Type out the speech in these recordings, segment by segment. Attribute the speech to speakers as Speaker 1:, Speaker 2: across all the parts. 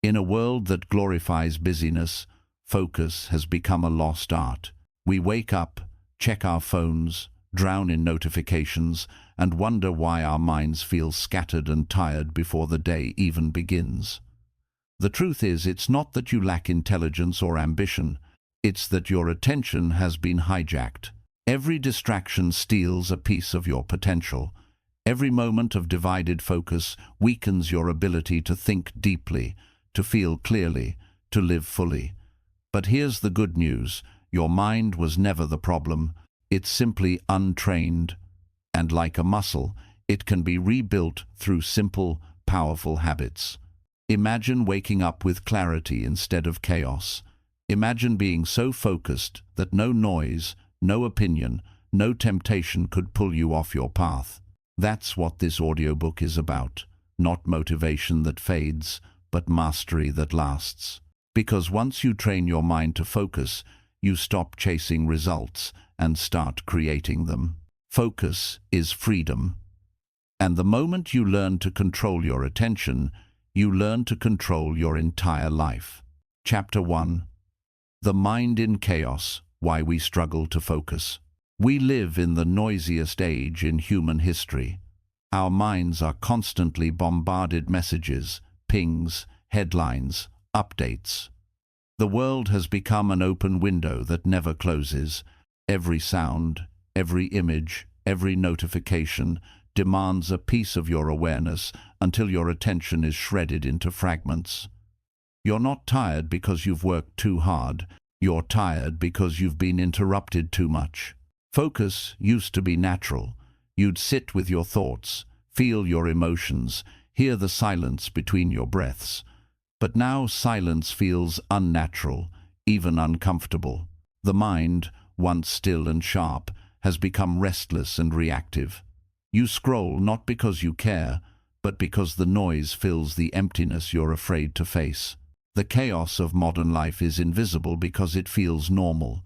Speaker 1: In a world that glorifies busyness, focus has become a lost art. We wake up, check our phones, drown in notifications, and wonder why our minds feel scattered and tired before the day even begins. The truth is, it's not that you lack intelligence or ambition, it's that your attention has been hijacked. Every distraction steals a piece of your potential. Every moment of divided focus weakens your ability to think deeply, to feel clearly, to live fully. But here's the good news: your mind was never the problem. It's simply untrained. And like a muscle, it can be rebuilt through simple, powerful habits. Imagine waking up with clarity instead of chaos. Imagine being so focused that no noise, no opinion, no temptation could pull you off your path. That's what this audiobook is about. Not motivation that fades, but mastery that lasts. Because once you train your mind to focus, you stop chasing results and start creating them. Focus is freedom. And the moment you learn to control your attention, you learn to control your entire life. Chapter 1. The Mind in Chaos: Why We Struggle to Focus. We live in the noisiest age in human history. Our minds are constantly bombarded messages, pings, headlines, updates. The world has become an open window that never closes. Every sound, every image, every notification demands a piece of your awareness until your attention is shredded into fragments. You're not tired because you've worked too hard. You're tired because you've been interrupted too much. Focus used to be natural. You'd sit with your thoughts, feel your emotions, hear the silence between your breaths. But now silence feels unnatural, even uncomfortable. The mind, once still and sharp, has become restless and reactive. You scroll not because you care, but because the noise fills the emptiness you're afraid to face. The chaos of modern life is invisible because it feels normal.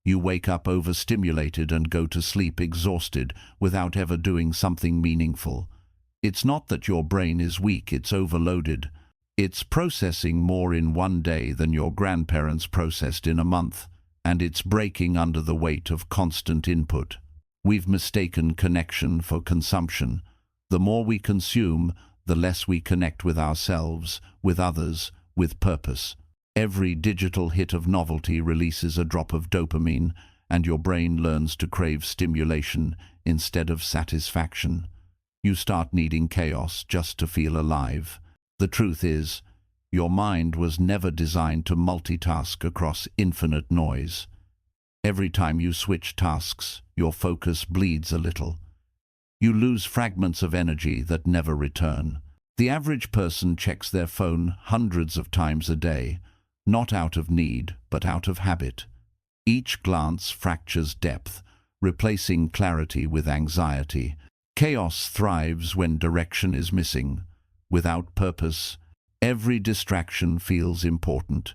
Speaker 1: You wake up overstimulated and go to sleep exhausted without ever doing something meaningful. It's not that your brain is weak, it's overloaded. It's processing more in one day than your grandparents processed in a month, and it's breaking under the weight of constant input. We've mistaken connection for consumption. The more we consume, the less we connect with ourselves, with others, with purpose. Every digital hit of novelty releases a drop of dopamine, and your brain learns to crave stimulation instead of satisfaction. You start needing chaos just to feel alive. The truth is, your mind was never designed to multitask across infinite noise. Every time you switch tasks, your focus bleeds a little. You lose fragments of energy that never return. The average person checks their phone hundreds of times a day, not out of need, but out of habit. Each glance fractures depth, replacing clarity with anxiety. Chaos thrives when direction is missing. Without purpose, every distraction feels important.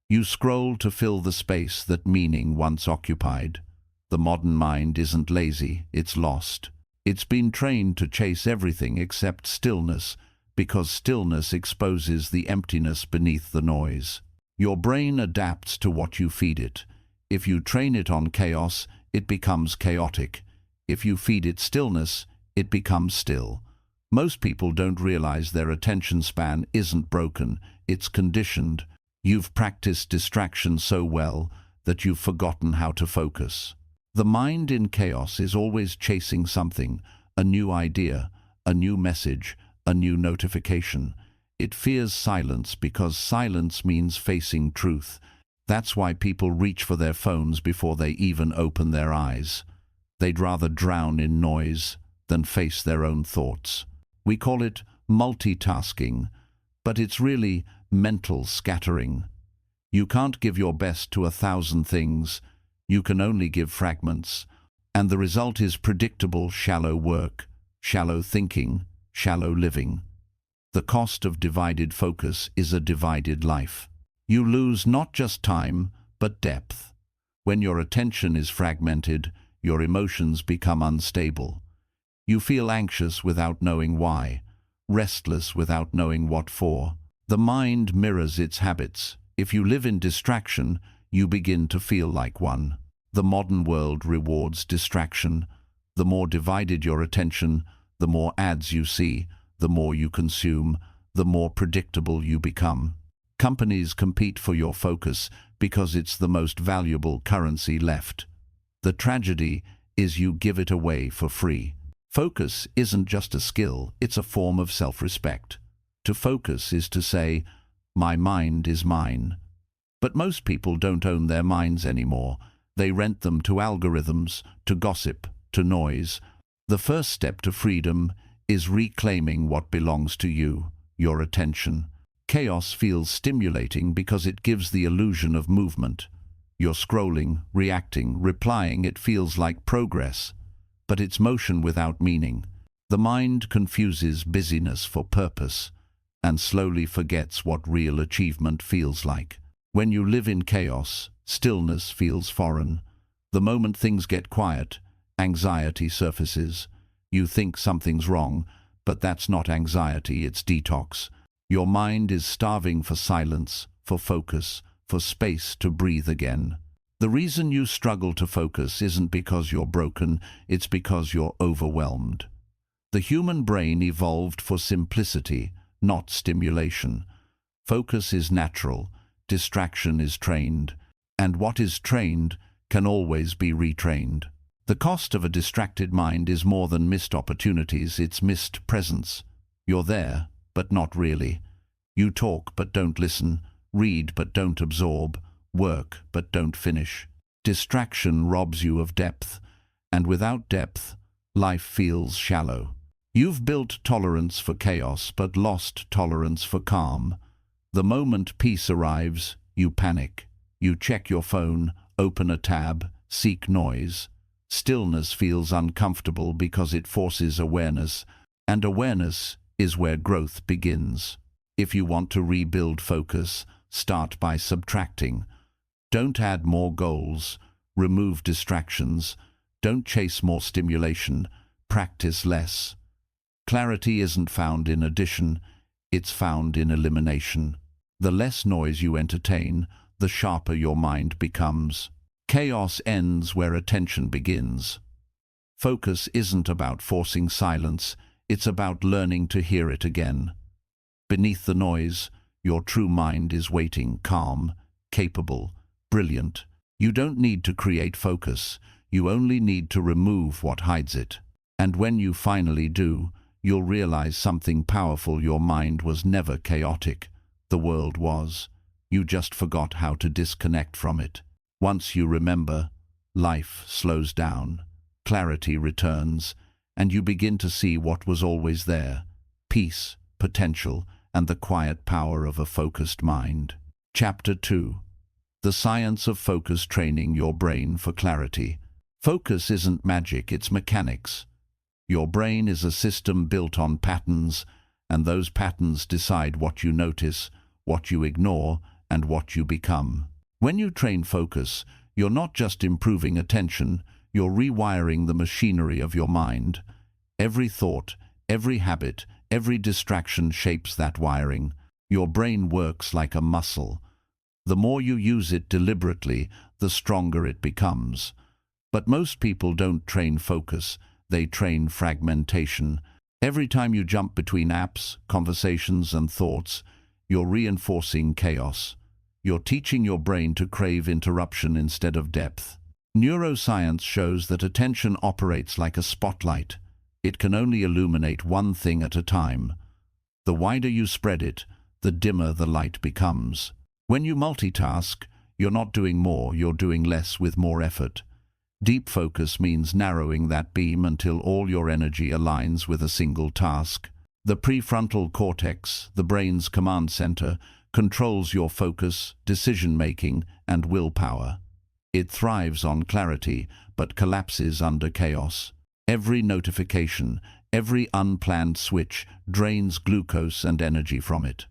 Speaker 1: You scroll to fill the space that meaning once occupied. The modern mind isn't lazy, it's lost. It's been trained to chase everything except stillness, because stillness exposes the emptiness beneath the noise. Your brain adapts to what you feed it. If you train it on chaos, it becomes chaotic. If you feed it stillness, it becomes still. Most people don't realize their attention span isn't broken, it's conditioned. You've practiced distraction so well that you've forgotten how to focus. The mind in chaos is always chasing something, a new idea, a new message, a new notification. It fears silence because silence means facing truth. That's why people reach for their phones before they even open their eyes. They'd rather drown in noise than face their own thoughts. We call it multitasking, but it's really mental scattering. You can't give your best to 1,000 things. You can only give fragments. And the result is predictable, shallow work, shallow thinking, shallow living. The cost of divided focus is a divided life. You lose not just time, but depth. When your attention is fragmented, your emotions become unstable. You feel anxious without knowing why, restless without knowing what for. The mind mirrors its habits. If you live in distraction, you begin to feel like one. The modern world rewards distraction. The more divided your attention, the more ads you see, the more you consume, the more predictable you become. Companies compete for your focus because it's the most valuable currency left. The tragedy is you give it away for free. Focus isn't just a skill, it's a form of self-respect. To focus is to say, my mind is mine. But most people don't own their minds anymore. They rent them to algorithms, to gossip, to noise. The first step to freedom is reclaiming what belongs to you, your attention. Chaos feels stimulating because it gives the illusion of movement. You're scrolling, reacting, replying, it feels like progress. But it's motion without meaning. The mind confuses busyness for purpose and slowly forgets what real achievement feels like. When you live in chaos, stillness feels foreign. The moment things get quiet, anxiety surfaces. You think something's wrong, but that's not anxiety, it's detox. Your mind is starving for silence, for focus, for space to breathe again. The reason you struggle to focus isn't because you're broken, it's because you're overwhelmed. The human brain evolved for simplicity, not stimulation. Focus is natural, distraction is trained, and what is trained can always be retrained. The cost of a distracted mind is more than missed opportunities, it's missed presence. You're there, but not really. You talk but don't listen, read but don't absorb, work but don't finish. Distraction robs you of depth, and without depth, life feels shallow. You've built tolerance for chaos but lost tolerance for calm. The moment peace arrives, you panic. You check your phone, open a tab, seek noise. Stillness feels uncomfortable because it forces awareness, and awareness is where growth begins. If you want to rebuild focus, start by subtracting. Don't add more goals, remove distractions, don't chase more stimulation, practice less. Clarity isn't found in addition, it's found in elimination. The less noise you entertain, the sharper your mind becomes. Chaos ends where attention begins. Focus isn't about forcing silence, it's about learning to hear it again. Beneath the noise, your true mind is waiting, calm, capable, brilliant. You don't need to create focus, you only need to remove what hides it. And when you finally do, you'll realize something powerful. Your mind was never chaotic. The world was. You just forgot how to disconnect from it. Once you remember, life slows down, clarity returns, and you begin to see what was always there: peace, potential, and the quiet power of a focused mind. Chapter 2. The Science of Focus: Training Your Brain for Clarity. Focus isn't magic, it's mechanics. Your brain is a system built on patterns, and those patterns decide what you notice, what you ignore, and what you become. When you train focus, you're not just improving attention, you're rewiring the machinery of your mind. Every thought, every habit, every distraction shapes that wiring. Your brain works like a muscle. The more you use it deliberately, the stronger it becomes. But most people don't train focus, they train fragmentation. Every time you jump between apps, conversations, and thoughts, you're reinforcing chaos. You're teaching your brain to crave interruption instead of depth. Neuroscience shows that attention operates like a spotlight. It can only illuminate one thing at a time. The wider you spread it, the dimmer the light becomes. When you multitask, you're not doing more, you're doing less with more effort. Deep focus means narrowing that beam until all your energy aligns with a single task. The prefrontal cortex, the brain's command center, controls your focus, decision-making, and willpower. It thrives on clarity, but collapses under chaos. Every notification, every unplanned switch drains glucose and energy from it.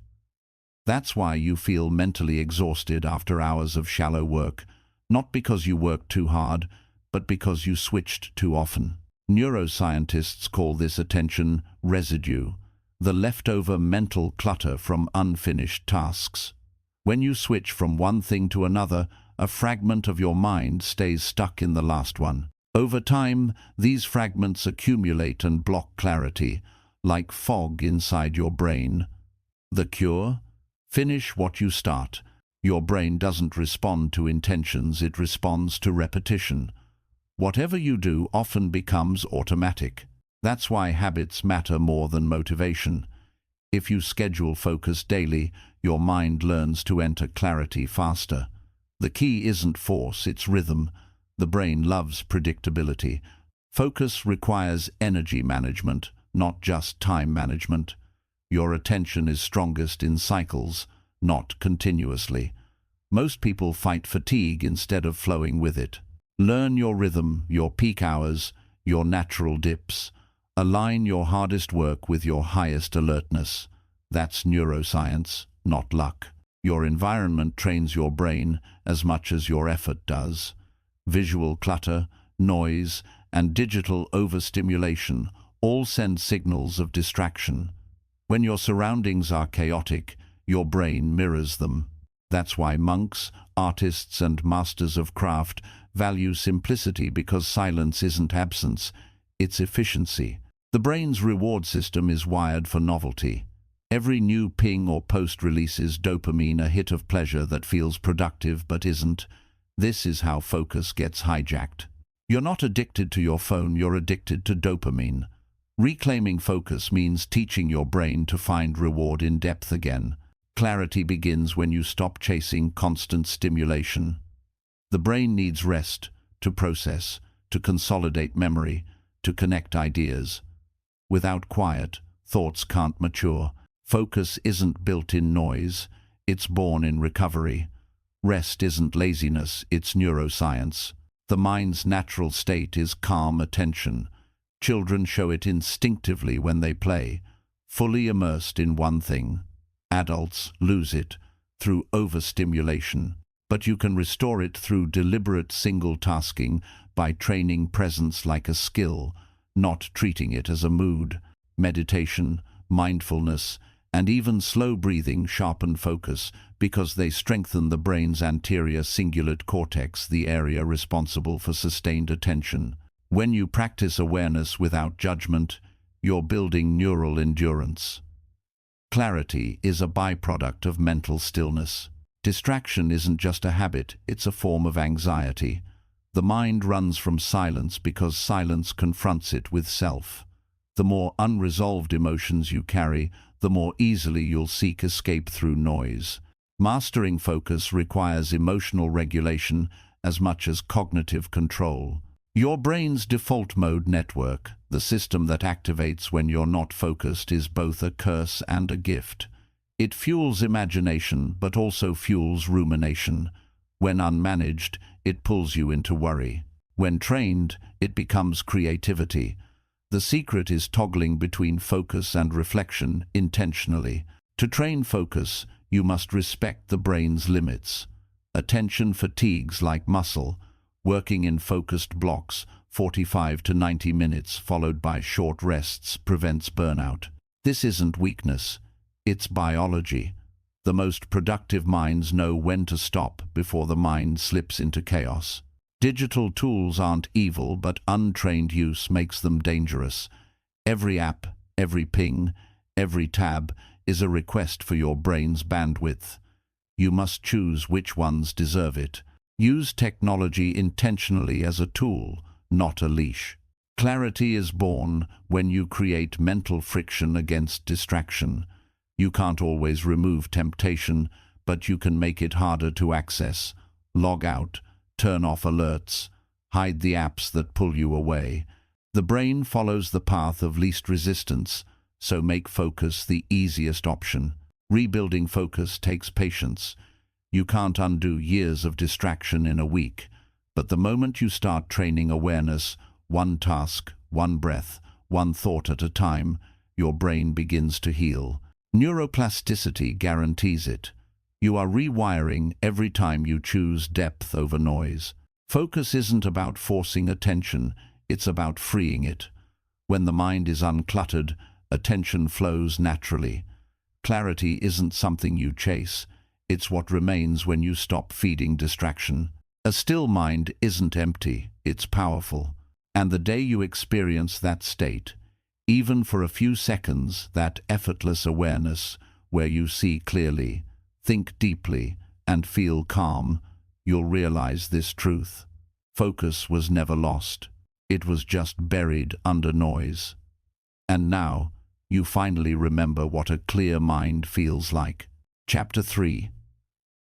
Speaker 1: That's why you feel mentally exhausted after hours of shallow work, not because you worked too hard, but because you switched too often. Neuroscientists call this attention residue. the leftover mental clutter from unfinished tasks. When you switch from one thing to another, a fragment of your mind stays stuck in the last one. Over time, these fragments accumulate and block clarity, like fog inside your brain. The cure? Finish what you start. Your brain doesn't respond to intentions, it responds to repetition. Whatever you do often becomes automatic. That's why habits matter more than motivation. If you schedule focus daily, your mind learns to enter clarity faster. The key isn't force, it's rhythm. The brain loves predictability. Focus requires energy management, not just time management. Your attention is strongest in cycles, not continuously. Most people fight fatigue instead of flowing with it. Learn your rhythm, your peak hours, your natural dips. Align your hardest work with your highest alertness. That's neuroscience, not luck. Your environment trains your brain as much as your effort does. Visual clutter, noise, and digital overstimulation all send signals of distraction. When your surroundings are chaotic, your brain mirrors them. That's why monks, artists, and masters of craft value simplicity, because silence isn't absence, it's efficiency. The brain's reward system is wired for novelty. Every new ping or post releases dopamine, a hit of pleasure that feels productive but isn't. This is how focus gets hijacked. You're not addicted to your phone, you're addicted to dopamine. Reclaiming focus means teaching your brain to find reward in depth again. Clarity begins when you stop chasing constant stimulation. The brain needs rest to process, to consolidate memory, to connect ideas. Without quiet, thoughts can't mature. Focus isn't built in noise, it's born in recovery. Rest isn't laziness, it's neuroscience. The mind's natural state is calm attention. Children show it instinctively when they play, fully immersed in one thing. Adults lose it through overstimulation, but you can restore it through deliberate single-tasking by training presence like a skill, not treating it as a mood. Meditation, mindfulness, and even slow breathing sharpen focus because they strengthen the brain's anterior cingulate cortex, the area responsible for sustained attention. When you practice awareness without judgment, you're building neural endurance. Clarity is a byproduct of mental stillness. Distraction isn't just a habit, it's a form of anxiety. The mind runs from silence because silence confronts it with self. The more unresolved emotions you carry, the more easily you'll seek escape through noise. Mastering focus requires emotional regulation as much as cognitive control. Your brain's default mode network, the system that activates when you're not focused, is both a curse and a gift. It fuels imagination, but also fuels rumination. When unmanaged, it pulls you into worry. When trained, it becomes creativity. The secret is toggling between focus and reflection intentionally. To train focus, you must respect the brain's limits. Attention fatigues like muscle. Working in focused blocks, 45 to 90 minutes, followed by short rests, prevents burnout. This isn't weakness, it's biology. The most productive minds know when to stop before the mind slips into chaos. Digital tools aren't evil, but untrained use makes them dangerous. Every app, every ping, every tab is a request for your brain's bandwidth. You must choose which ones deserve it. Use technology intentionally as a tool, not a leash. Clarity is born when you create mental friction against distraction. You can't always remove temptation, but you can make it harder to access. Log out, turn off alerts, hide the apps that pull you away. The brain follows the path of least resistance, so make focus the easiest option. Rebuilding focus takes patience. You can't undo years of distraction in a week, but the moment you start training awareness, one task, one breath, one thought at a time, your brain begins to heal. Neuroplasticity guarantees it. You are rewiring every time you choose depth over noise. Focus isn't about forcing attention, it's about freeing it. When the mind is uncluttered, attention flows naturally. Clarity isn't something you chase, it's what remains when you stop feeding distraction. A still mind isn't empty, it's powerful. And the day you experience that state, even for a few seconds, that effortless awareness where you see clearly, think deeply, and feel calm, you'll realize this truth. Focus was never lost. It was just buried under noise. And now, you finally remember what a clear mind feels like. Chapter 3.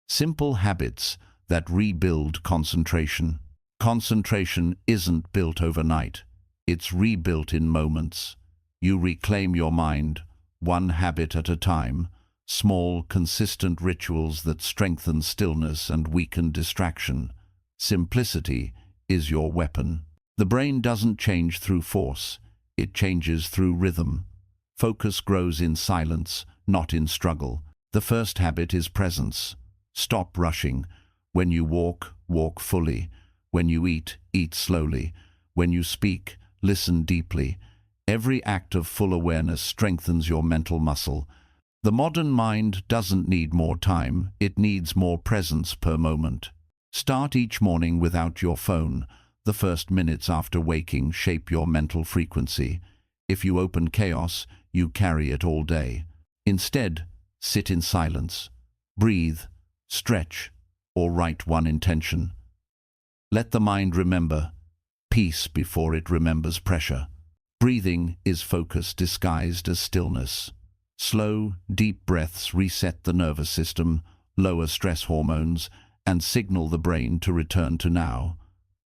Speaker 1: Simple habits that rebuild concentration. Concentration isn't built overnight. It's rebuilt in moments. You reclaim your mind, one habit at a time, small, consistent rituals that strengthen stillness and weaken distraction. Simplicity is your weapon. The brain doesn't change through force. It changes through rhythm. Focus grows in silence, not in struggle. The first habit is presence. Stop rushing. When you walk, walk fully. When you eat, eat slowly. When you speak, listen deeply. Every act of full awareness strengthens your mental muscle. The modern mind doesn't need more time, it needs more presence per moment. Start each morning without your phone. The first minutes after waking shape your mental frequency. If you open chaos, you carry it all day. Instead, sit in silence. Breathe, stretch, or write one intention. Let the mind remember peace before it remembers pressure. Breathing is focus disguised as stillness. Slow, deep breaths reset the nervous system, lower stress hormones, and signal the brain to return to now.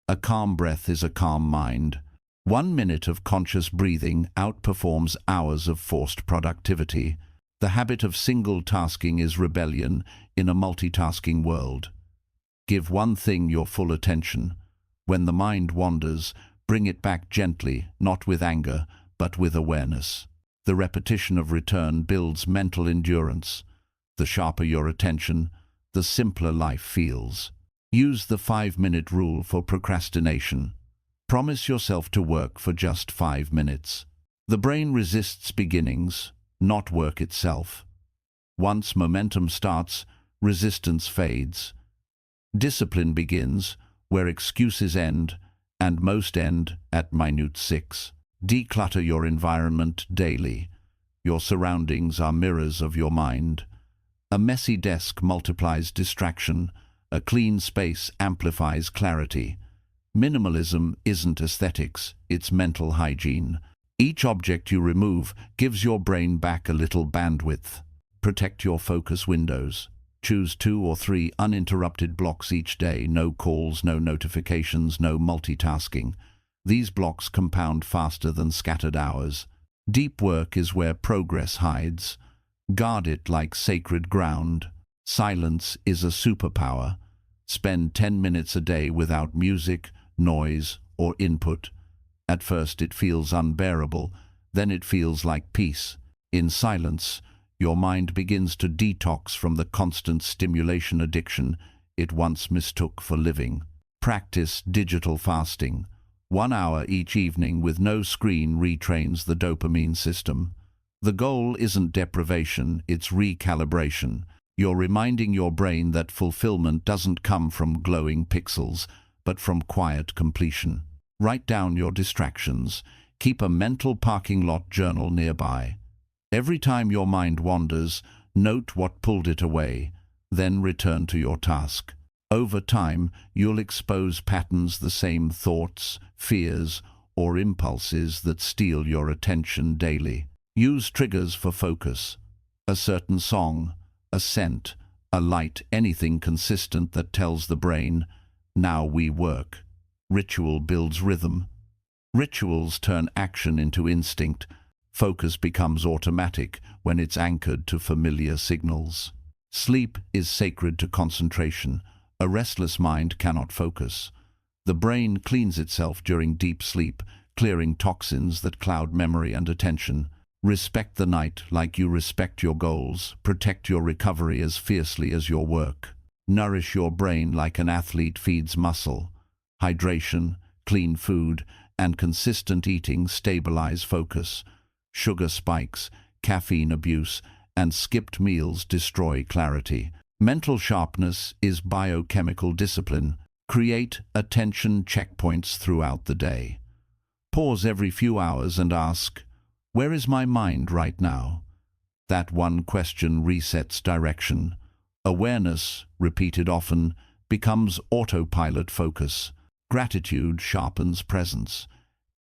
Speaker 1: A calm breath is a calm mind. 1 minute of conscious breathing outperforms hours of forced productivity. The habit of single tasking is rebellion in a multitasking world. Give one thing your full attention. When the mind wanders, bring it back gently, not with anger, but with awareness. The repetition of return builds mental endurance. The sharper your attention, the simpler life feels. Use the 5-minute rule for procrastination. Promise yourself to work for just 5 minutes. The brain resists beginnings, not work itself. Once momentum starts, resistance fades. Discipline begins where excuses end, and most end at minute 6. Declutter your environment daily. Your surroundings are mirrors of your mind. A messy desk multiplies distraction. A clean space amplifies clarity. Minimalism isn't aesthetics, it's mental hygiene. Each object you remove gives your brain back a little bandwidth. Protect your focus windows. Choose 2 or 3 uninterrupted blocks each day. No calls, no notifications, no multitasking. These blocks compound faster than scattered hours. Deep work is where progress hides. Guard it like sacred ground. Silence is a superpower. Spend 10 minutes a day without music, noise, or input. At first it feels unbearable, then it feels like peace. In silence, your mind begins to detox from the constant stimulation addiction it once mistook for living. Practice digital fasting. 1 hour each evening with no screen retrains the dopamine system. The goal isn't deprivation, it's recalibration. You're reminding your brain that fulfillment doesn't come from glowing pixels, but from quiet completion. Write down your distractions. Keep a mental parking lot journal nearby. Every time your mind wanders, note what pulled it away, then return to your task. Over time, you'll expose patterns, the same thoughts, fears, or impulses that steal your attention daily. Use triggers for focus. A certain song, a scent, a light, anything consistent that tells the brain, now we work. Ritual builds rhythm. Rituals turn action into instinct. Focus becomes automatic when it's anchored to familiar signals. Sleep is sacred to concentration. A restless mind cannot focus. The brain cleans itself during deep sleep, clearing toxins that cloud memory and attention. Respect the night like you respect your goals. Protect your recovery as fiercely as your work. Nourish your brain like an athlete feeds muscle. Hydration, clean food, and consistent eating stabilize focus. sugar spikes, caffeine abuse, and skipped meals destroy clarity. Mental sharpness is biochemical discipline. Create attention checkpoints throughout the day. Pause every few hours and ask, where is my mind right now? That one question resets direction. Awareness, repeated often, becomes autopilot focus. Gratitude sharpens presence.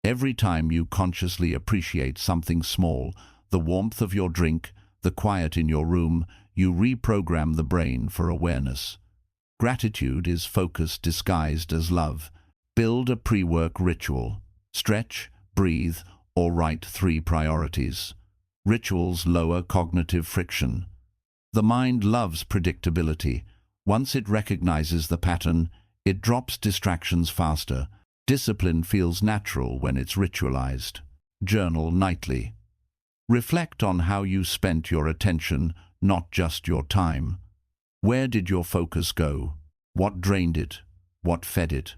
Speaker 1: Every time you consciously appreciate something small, the warmth of your drink, the quiet in your room, you reprogram the brain for awareness. Gratitude is focus disguised as love. Build a pre-work ritual. Stretch, breathe, or write 3 priorities. Rituals lower cognitive friction. The mind loves predictability. Once it recognizes the pattern, it drops distractions faster. Discipline feels natural when it's ritualized. Journal nightly. Reflect on how you spent your attention, not just your time. Where did your focus go? What drained it? What fed it?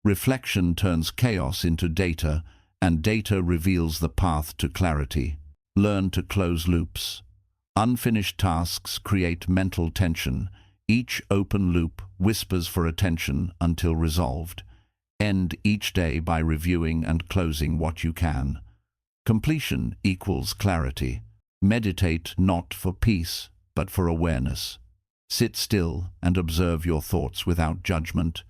Speaker 1: Reflection turns chaos into data, and data reveals the path to clarity. Learn to close loops. Unfinished tasks create mental tension. Each open loop whispers for attention until resolved. End each day by reviewing and closing what you can. Completion equals clarity. Meditate not for peace, but for awareness. Sit still and observe your thoughts without judgment.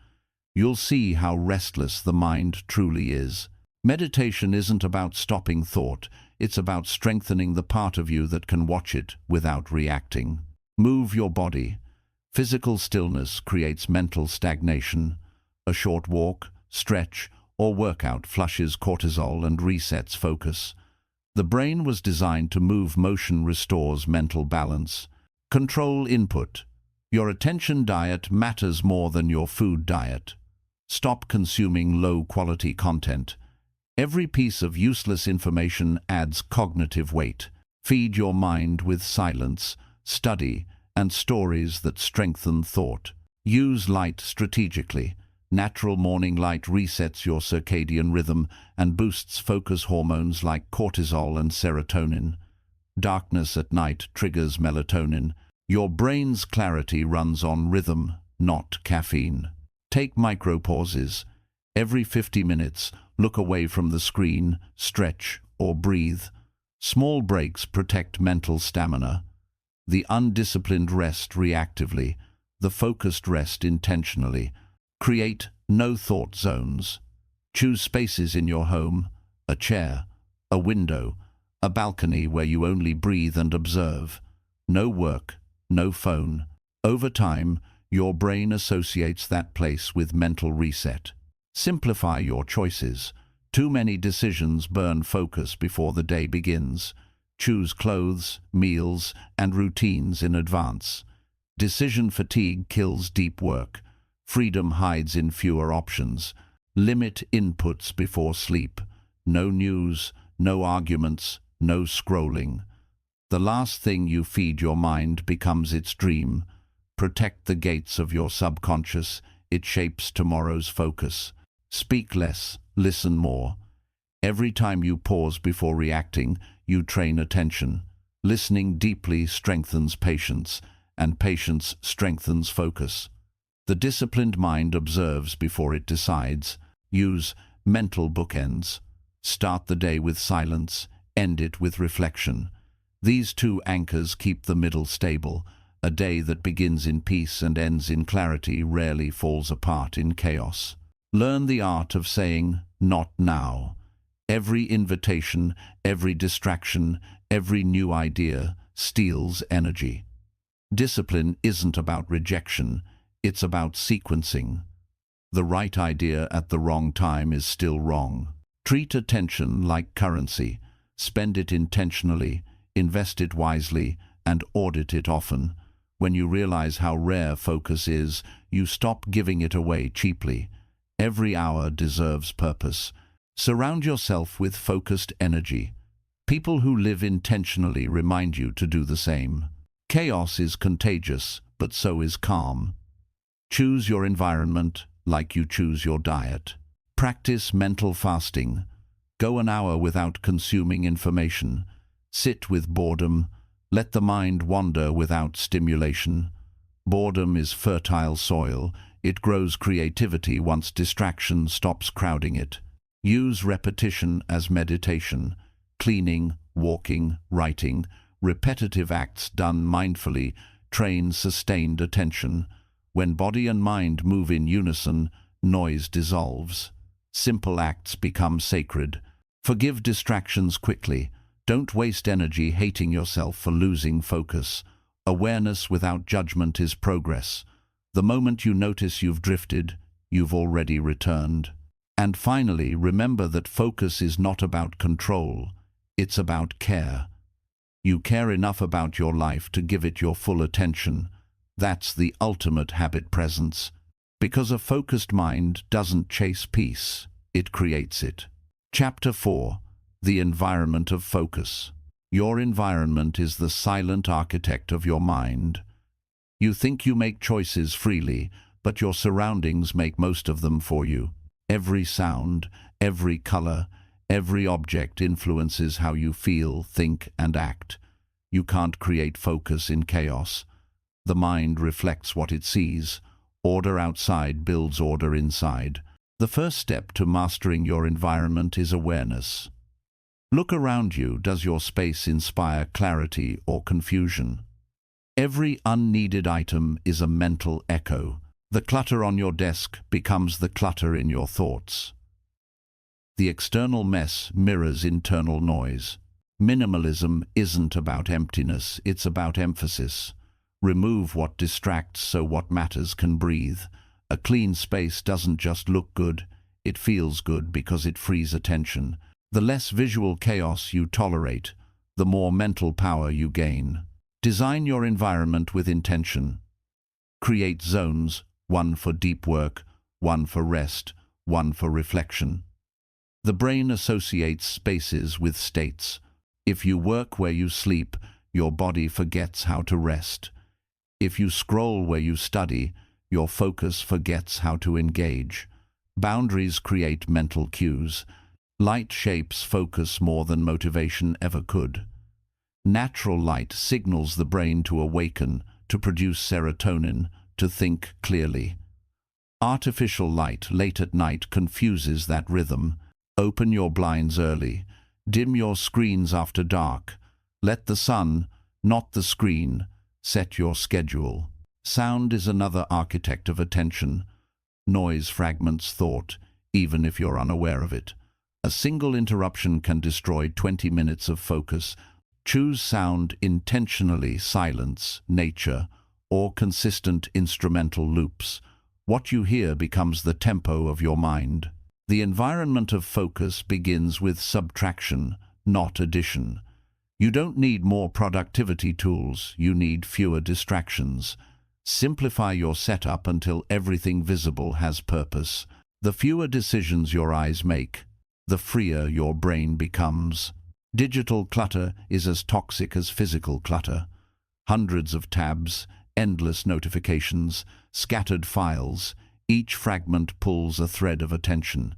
Speaker 1: You'll see how restless the mind truly is. Meditation isn't about stopping thought, it's about strengthening the part of you that can watch it without reacting. Move your body. Physical stillness creates mental stagnation. A short walk, stretch, or workout flushes cortisol and resets focus. The brain was designed to move. Motion restores mental balance. Control input. Your attention diet matters more than your food diet. Stop consuming low-quality content. Every piece of useless information adds cognitive weight. Feed your mind with silence, study, and stories that strengthen thought. Use light strategically. Natural morning light resets your circadian rhythm and boosts focus hormones like cortisol and serotonin. Darkness at night triggers melatonin. Your brain's clarity runs on rhythm, not caffeine. Take micro-pauses. Every 50 minutes, look away from the screen, stretch, or breathe. Small breaks protect mental stamina. The undisciplined rest reactively, the focused rest intentionally. Create no-thought zones. Choose spaces in your home, a chair, a window, a balcony where you only breathe and observe. No work, no phone. Over time, your brain associates that place with mental reset. Simplify your choices. Too many decisions burn focus before the day begins. Choose clothes, meals, and routines in advance. Decision fatigue kills deep work. Freedom hides in fewer options. Limit inputs before sleep. No news, no arguments, no scrolling. The last thing you feed your mind becomes its dream. Protect the gates of your subconscious. It shapes tomorrow's focus. Speak less, listen more. Every time you pause before reacting, you train attention. Listening deeply strengthens patience, and patience strengthens focus. The disciplined mind observes before it decides. Use mental bookends. Start the day with silence, end it with reflection. These 2 anchors keep the middle stable. A day that begins in peace and ends in clarity rarely falls apart in chaos. Learn the art of saying, "Not now." Every invitation, every distraction, every new idea steals energy. Discipline isn't about rejection, it's about sequencing. The right idea at the wrong time is still wrong. Treat attention like currency. Spend it intentionally, invest it wisely, and audit it often. When you realize how rare focus is, you stop giving it away cheaply. Every hour deserves purpose. Surround yourself with focused energy. People who live intentionally remind you to do the same. Chaos is contagious, but so is calm. Choose your environment like you choose your diet. Practice mental fasting. Go an hour without consuming information. Sit with boredom. Let the mind wander without stimulation. Boredom is fertile soil. It grows creativity once distraction stops crowding it. Use repetition as meditation. Cleaning, walking, writing, repetitive acts done mindfully train sustained attention. When body and mind move in unison, noise dissolves. Simple acts become sacred. Forgive distractions quickly. Don't waste energy hating yourself for losing focus. Awareness without judgment is progress. The moment you notice you've drifted, you've already returned. And finally, remember that focus is not about control. It's about care. You care enough about your life to give it your full attention. That's the ultimate habit presence. Because a focused mind doesn't chase peace, it creates it. Chapter 4. The environment of focus. Your environment is the silent architect of your mind. You think you make choices freely, but your surroundings make most of them for you. Every sound, every color, every object influences how you feel, think, and act. You can't create focus in chaos. The mind reflects what it sees. Order outside builds order inside. The first step to mastering your environment is awareness. Look around you. Does your space inspire clarity or confusion? Every unneeded item is a mental echo. The clutter on your desk becomes the clutter in your thoughts. The external mess mirrors internal noise. Minimalism isn't about emptiness, it's about emphasis. Remove what distracts so what matters can breathe. A clean space doesn't just look good, it feels good because it frees attention. The less visual chaos you tolerate, the more mental power you gain. Design your environment with intention. Create zones, one for deep work, one for rest, one for reflection. The brain associates spaces with states. If you work where you sleep, your body forgets how to rest. If you scroll where you study, your focus forgets how to engage. Boundaries create mental cues. Light shapes focus more than motivation ever could. Natural light signals the brain to awaken, to produce serotonin, to think clearly. Artificial light late at night confuses that rhythm. Open your blinds early. Dim your screens after dark. Let the sun, not the screen, set your schedule. Sound is another architect of attention. Noise fragments thought, even if you're unaware of it. A single interruption can destroy 20 minutes of focus. Choose sound intentionally, silence, nature, or consistent instrumental loops. What you hear becomes the tempo of your mind. The environment of focus begins with subtraction, not addition. You don't need more productivity tools, you need fewer distractions. Simplify your setup until everything visible has purpose. The fewer decisions your eyes make, the freer your brain becomes. Digital clutter is as toxic as physical clutter. Hundreds of tabs, endless notifications, scattered files, each fragment pulls a thread of attention.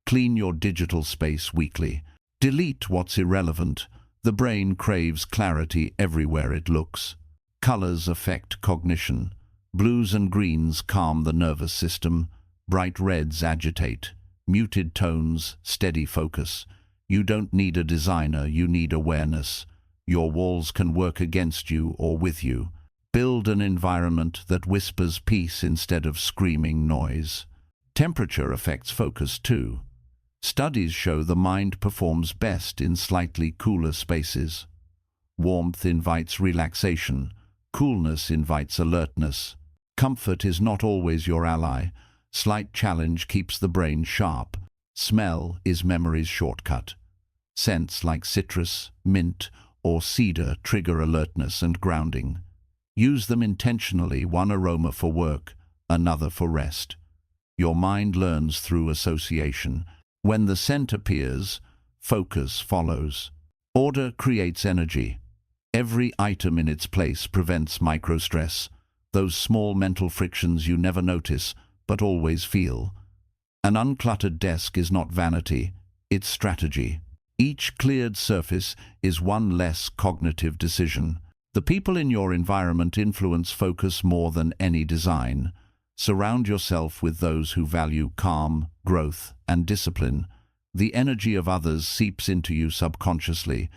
Speaker 1: Clean your digital space weekly. Delete what's irrelevant. The brain craves clarity everywhere it looks. Colors affect cognition. Blues and greens calm the nervous system. Bright reds agitate. Muted tones, steady focus. You don't need a designer, you need awareness. Your walls can work against you or with you. Build an environment that whispers peace instead of screaming noise. Temperature affects focus too. Studies show the mind performs best in slightly cooler spaces. Warmth invites relaxation. Coolness invites alertness. Comfort is not always your ally. Slight challenge keeps the brain sharp. Smell is memory's shortcut. Scents like citrus, mint, or cedar trigger alertness and grounding. Use them intentionally, one aroma for work, another for rest. Your mind learns through association. When the scent appears, focus follows. Order creates energy. Every item in its place prevents microstress, those small mental frictions you never notice but always feel. An uncluttered desk is not vanity, it's strategy. Each cleared surface is one less cognitive decision. The people in your environment influence focus more than any design. Surround yourself with those who value calm, growth, and discipline. The energy of others seeps into you subconsciously.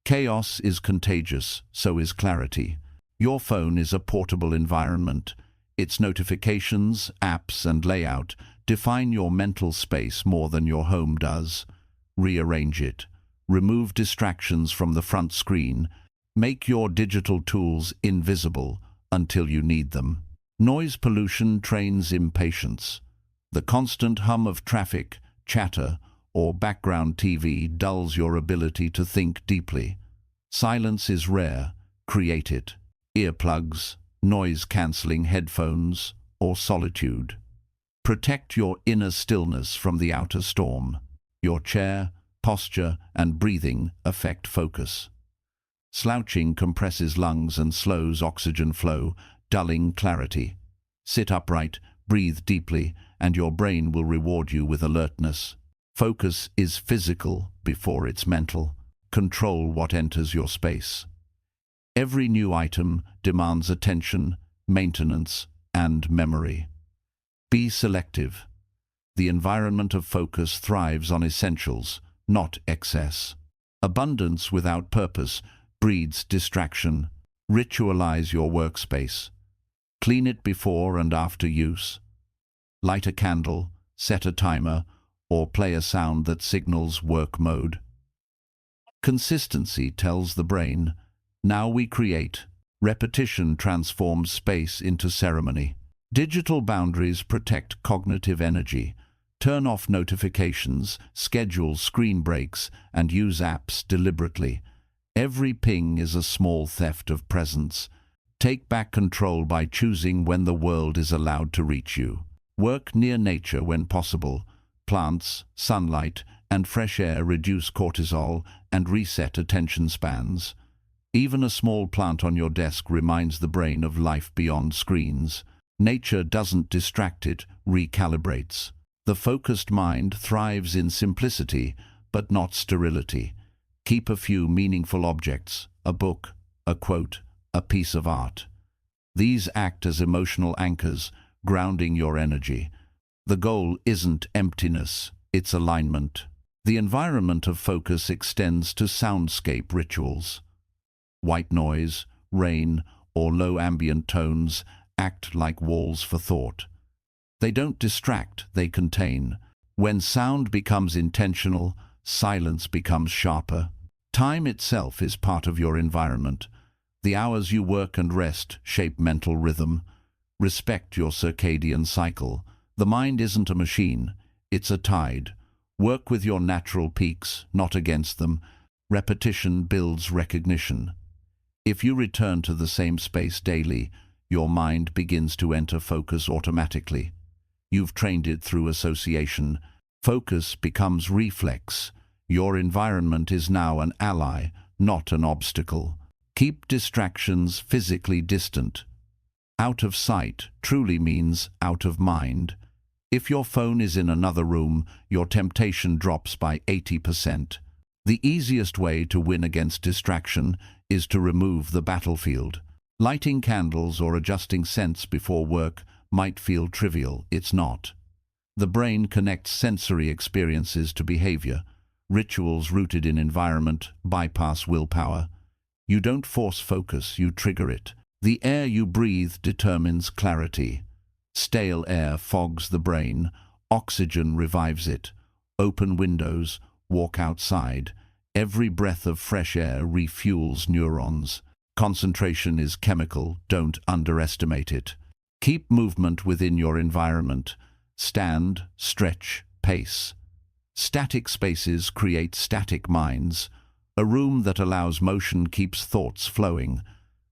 Speaker 1: Chaos is contagious, so is clarity. Your phone is a portable environment. Its notifications, apps, and layout define your mental space more than your home does. Rearrange it. Remove distractions from the front screen. Make your digital tools invisible until you need them. Noise pollution trains impatience. The constant hum of traffic, chatter, or background TV dulls your ability to think deeply. Silence is rare. Create it. Earplugs, noise-cancelling headphones, or solitude. Protect your inner stillness from the outer storm. Your chair, posture, and breathing affect focus. Slouching compresses lungs and slows oxygen flow, dulling clarity. Sit upright, breathe deeply, and your brain will reward you with alertness. Focus is physical before it's mental. Control what enters your space. Every new item demands attention, maintenance, and memory. Be selective. The environment of focus thrives on essentials, not excess. Abundance without purpose breeds distraction. Ritualize your workspace. Clean it before and after use. Light a candle, set a timer, or play a sound that signals work mode. Consistency tells the brain, now we create. Repetition transforms space into ceremony. Digital boundaries protect cognitive energy. Turn off notifications, schedule screen breaks, and use apps deliberately. Every ping is a small theft of presence. Take back control by choosing when the world is allowed to reach you. Work near nature when possible. Plants, sunlight, and fresh air reduce cortisol and reset attention spans. Even a small plant on your desk reminds the brain of life beyond screens. Nature doesn't distract, it recalibrates. The focused mind thrives in simplicity, but not sterility. Keep a few meaningful objects, a book, a quote, a piece of art. These act as emotional anchors, grounding your energy. The goal isn't emptiness, it's alignment. The environment of focus extends to soundscape rituals. White noise, rain, or low ambient tones act like walls for thought. They don't distract, they contain. When sound becomes intentional, silence becomes sharper. Time itself is part of your environment. The hours you work and rest shape mental rhythm. Respect your circadian cycle. The mind isn't a machine, it's a tide. Work with your natural peaks, not against them. Repetition builds recognition. If you return to the same space daily, your mind begins to enter focus automatically. You've trained it through association. Focus becomes reflex. Your environment is now an ally, not an obstacle. Keep distractions physically distant. Out of sight truly means out of mind. If your phone is in another room, your temptation drops by 80%. The easiest way to win against distraction is to remove the battlefield. Lighting candles or adjusting scents before work might feel trivial, it's not. The brain connects sensory experiences to behavior. Rituals rooted in environment bypass willpower. You don't force focus, you trigger it. The air you breathe determines clarity. Stale air fogs the brain, oxygen revives it. Open windows, walk outside. Every breath of fresh air refuels neurons. Concentration is chemical, don't underestimate it. Keep movement within your environment. Stand, stretch, pace. Static spaces create static minds. A room that allows motion keeps thoughts flowing.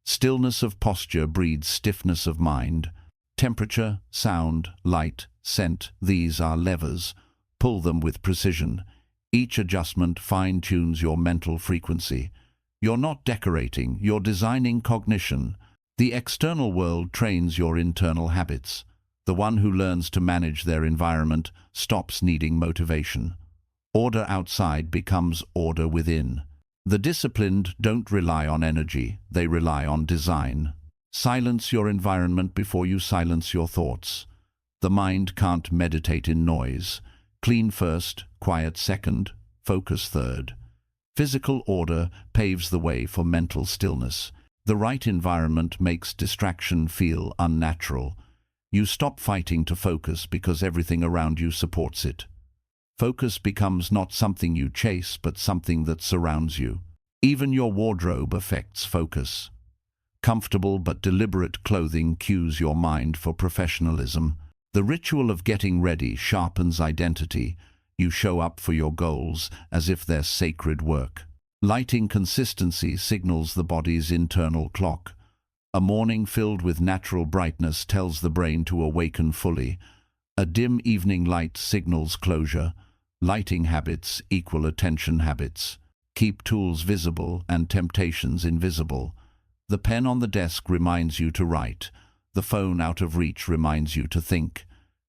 Speaker 1: Stillness of posture breeds stiffness of mind. Temperature, sound, light, scent, these are levers. Pull them with precision. Each adjustment fine-tunes your mental frequency. You're not decorating, you're designing cognition. The external world trains your internal habits. The one who learns to manage their environment stops needing motivation. Order outside becomes order within. The disciplined don't rely on energy, they rely on design. Silence your environment before you silence your thoughts. The mind can't meditate in noise. Clean first, quiet second, focus third. Physical order paves the way for mental stillness. The right environment makes distraction feel unnatural. You stop fighting to focus because everything around you supports it. Focus becomes not something you chase, but something that surrounds you. Even your wardrobe affects focus. Comfortable but deliberate clothing cues your mind for professionalism. The ritual of getting ready sharpens identity. You show up for your goals as if they're sacred work. Lighting consistency signals the body's internal clock. A morning filled with natural brightness tells the brain to awaken fully. A dim evening light signals closure. Lighting habits equal attention habits. Keep tools visible and temptations invisible. The pen on the desk reminds you to write. The phone out of reach reminds you to think.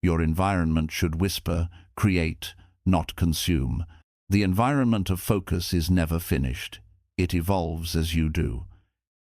Speaker 1: Your environment should whisper, create, not consume. The environment of focus is never finished. It evolves as you do.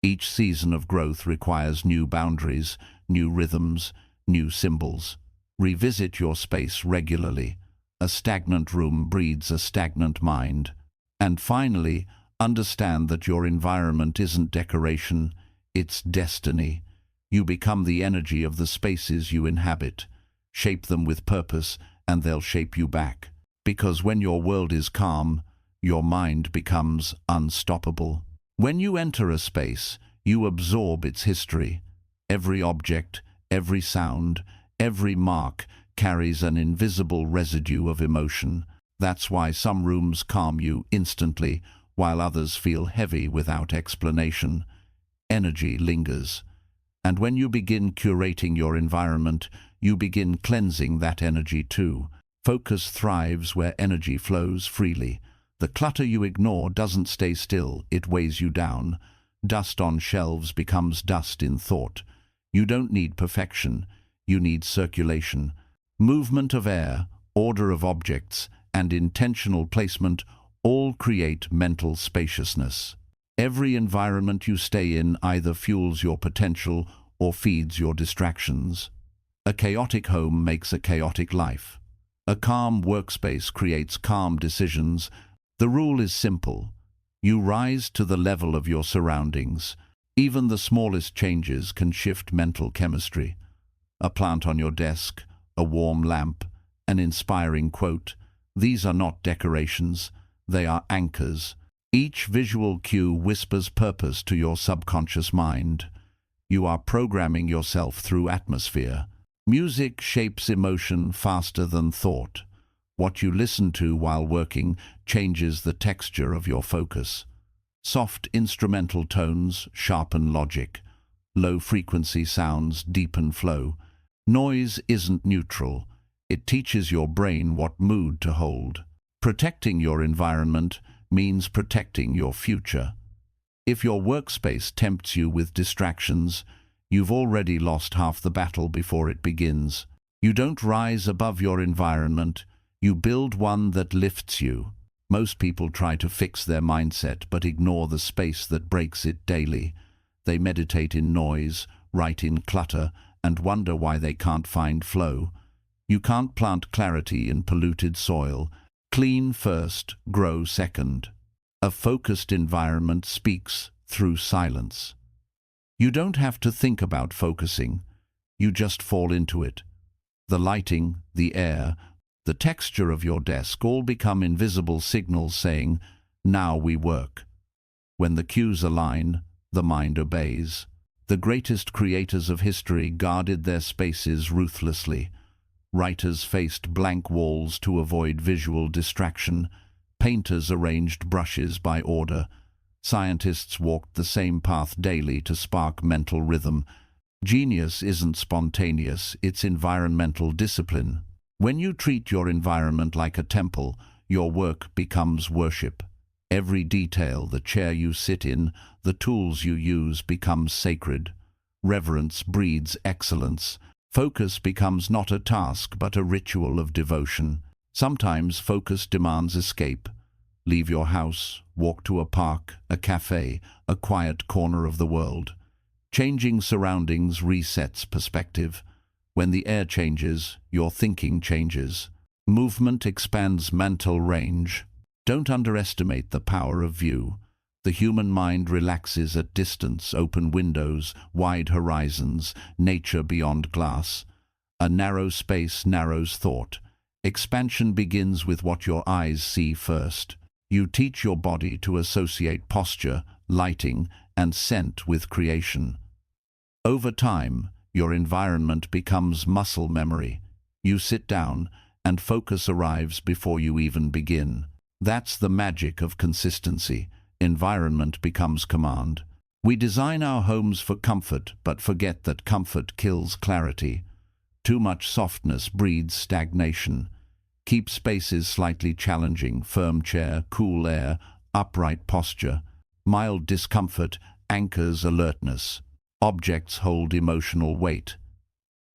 Speaker 1: Each season of growth requires new boundaries, new rhythms, new symbols. Revisit your space regularly. A stagnant room breeds a stagnant mind. And finally, understand that your environment isn't decoration, it's destiny. You become the energy of the spaces you inhabit. Shape them with purpose, and they'll shape you back. Because when your world is calm, your mind becomes unstoppable. When you enter a space, you absorb its history. Every object, every sound, every mark carries an invisible residue of emotion. That's why some rooms calm you instantly, while others feel heavy without explanation. Energy lingers. And when you begin curating your environment, you begin cleansing that energy too. Focus thrives where energy flows freely. The clutter you ignore doesn't stay still, it weighs you down. Dust on shelves becomes dust in thought. You don't need perfection, you need circulation. Movement of air, order of objects, and intentional placement all create mental spaciousness. Every environment you stay in either fuels your potential or feeds your distractions. A chaotic home makes a chaotic life. A calm workspace creates calm decisions. The rule is simple. You rise to the level of your surroundings. Even the smallest changes can shift mental chemistry. A plant on your desk, a warm lamp, an inspiring quote. These are not decorations, they are anchors. Each visual cue whispers purpose to your subconscious mind. You are programming yourself through atmosphere. Music shapes emotion faster than thought. What you listen to while working changes the texture of your focus. Soft instrumental tones sharpen logic. Low-frequency sounds deepen flow. Noise isn't neutral. It teaches your brain what mood to hold. Protecting your environment means protecting your future. If your workspace tempts you with distractions, you've already lost half the battle before it begins. You don't rise above your environment, you build one that lifts you. Most people try to fix their mindset but ignore the space that breaks it daily. They meditate in noise, write in clutter, and wonder why they can't find flow. You can't plant clarity in polluted soil. Clean first, grow second. A focused environment speaks through silence. You don't have to think about focusing. You just fall into it. The lighting, the air, the texture of your desk all become invisible signals saying, "Now we work." When the cues align, the mind obeys. The greatest creators of history guarded their spaces ruthlessly. Writers faced blank walls to avoid visual distraction. Painters arranged brushes by order. Scientists walked the same path daily to spark mental rhythm. Genius isn't spontaneous, it's environmental discipline. When you treat your environment like a temple, your work becomes worship. Every detail, the chair you sit in, the tools you use becomes sacred. Reverence breeds excellence. Focus becomes not a task but a ritual of devotion. Sometimes focus demands escape. Leave your house, walk to a park, a cafe, a quiet corner of the world. Changing surroundings resets perspective. When the air changes, your thinking changes. Movement expands mental range. Don't underestimate the power of view. The human mind relaxes at distance, open windows, wide horizons, nature beyond glass. A narrow space narrows thought. Expansion begins with what your eyes see first. You teach your body to associate posture, lighting, and scent with creation. Over time, your environment becomes muscle memory. You sit down, and focus arrives before you even begin. That's the magic of consistency. Environment becomes command. We design our homes for comfort, but forget that comfort kills clarity. Too much softness breeds stagnation. Keep spaces slightly challenging, firm chair, cool air, upright posture. Mild discomfort anchors alertness. Objects hold emotional weight.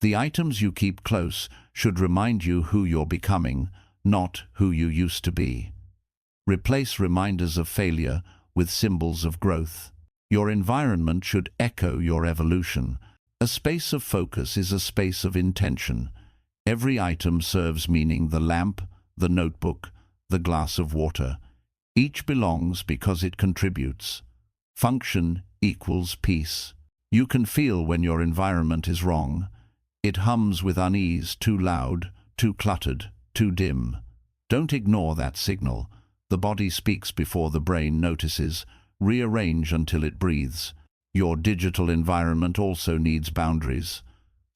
Speaker 1: The items you keep close should remind you who you're becoming, not who you used to be. Replace reminders of failure with symbols of growth. Your environment should echo your evolution. A space of focus is a space of intention. Every item serves meaning: the lamp, the notebook, the glass of water. Each belongs because it contributes. Function equals peace. You can feel when your environment is wrong. It hums with unease, too loud, too cluttered, too dim. Don't ignore that signal. The body speaks before the brain notices. Rearrange until it breathes. Your digital environment also needs boundaries.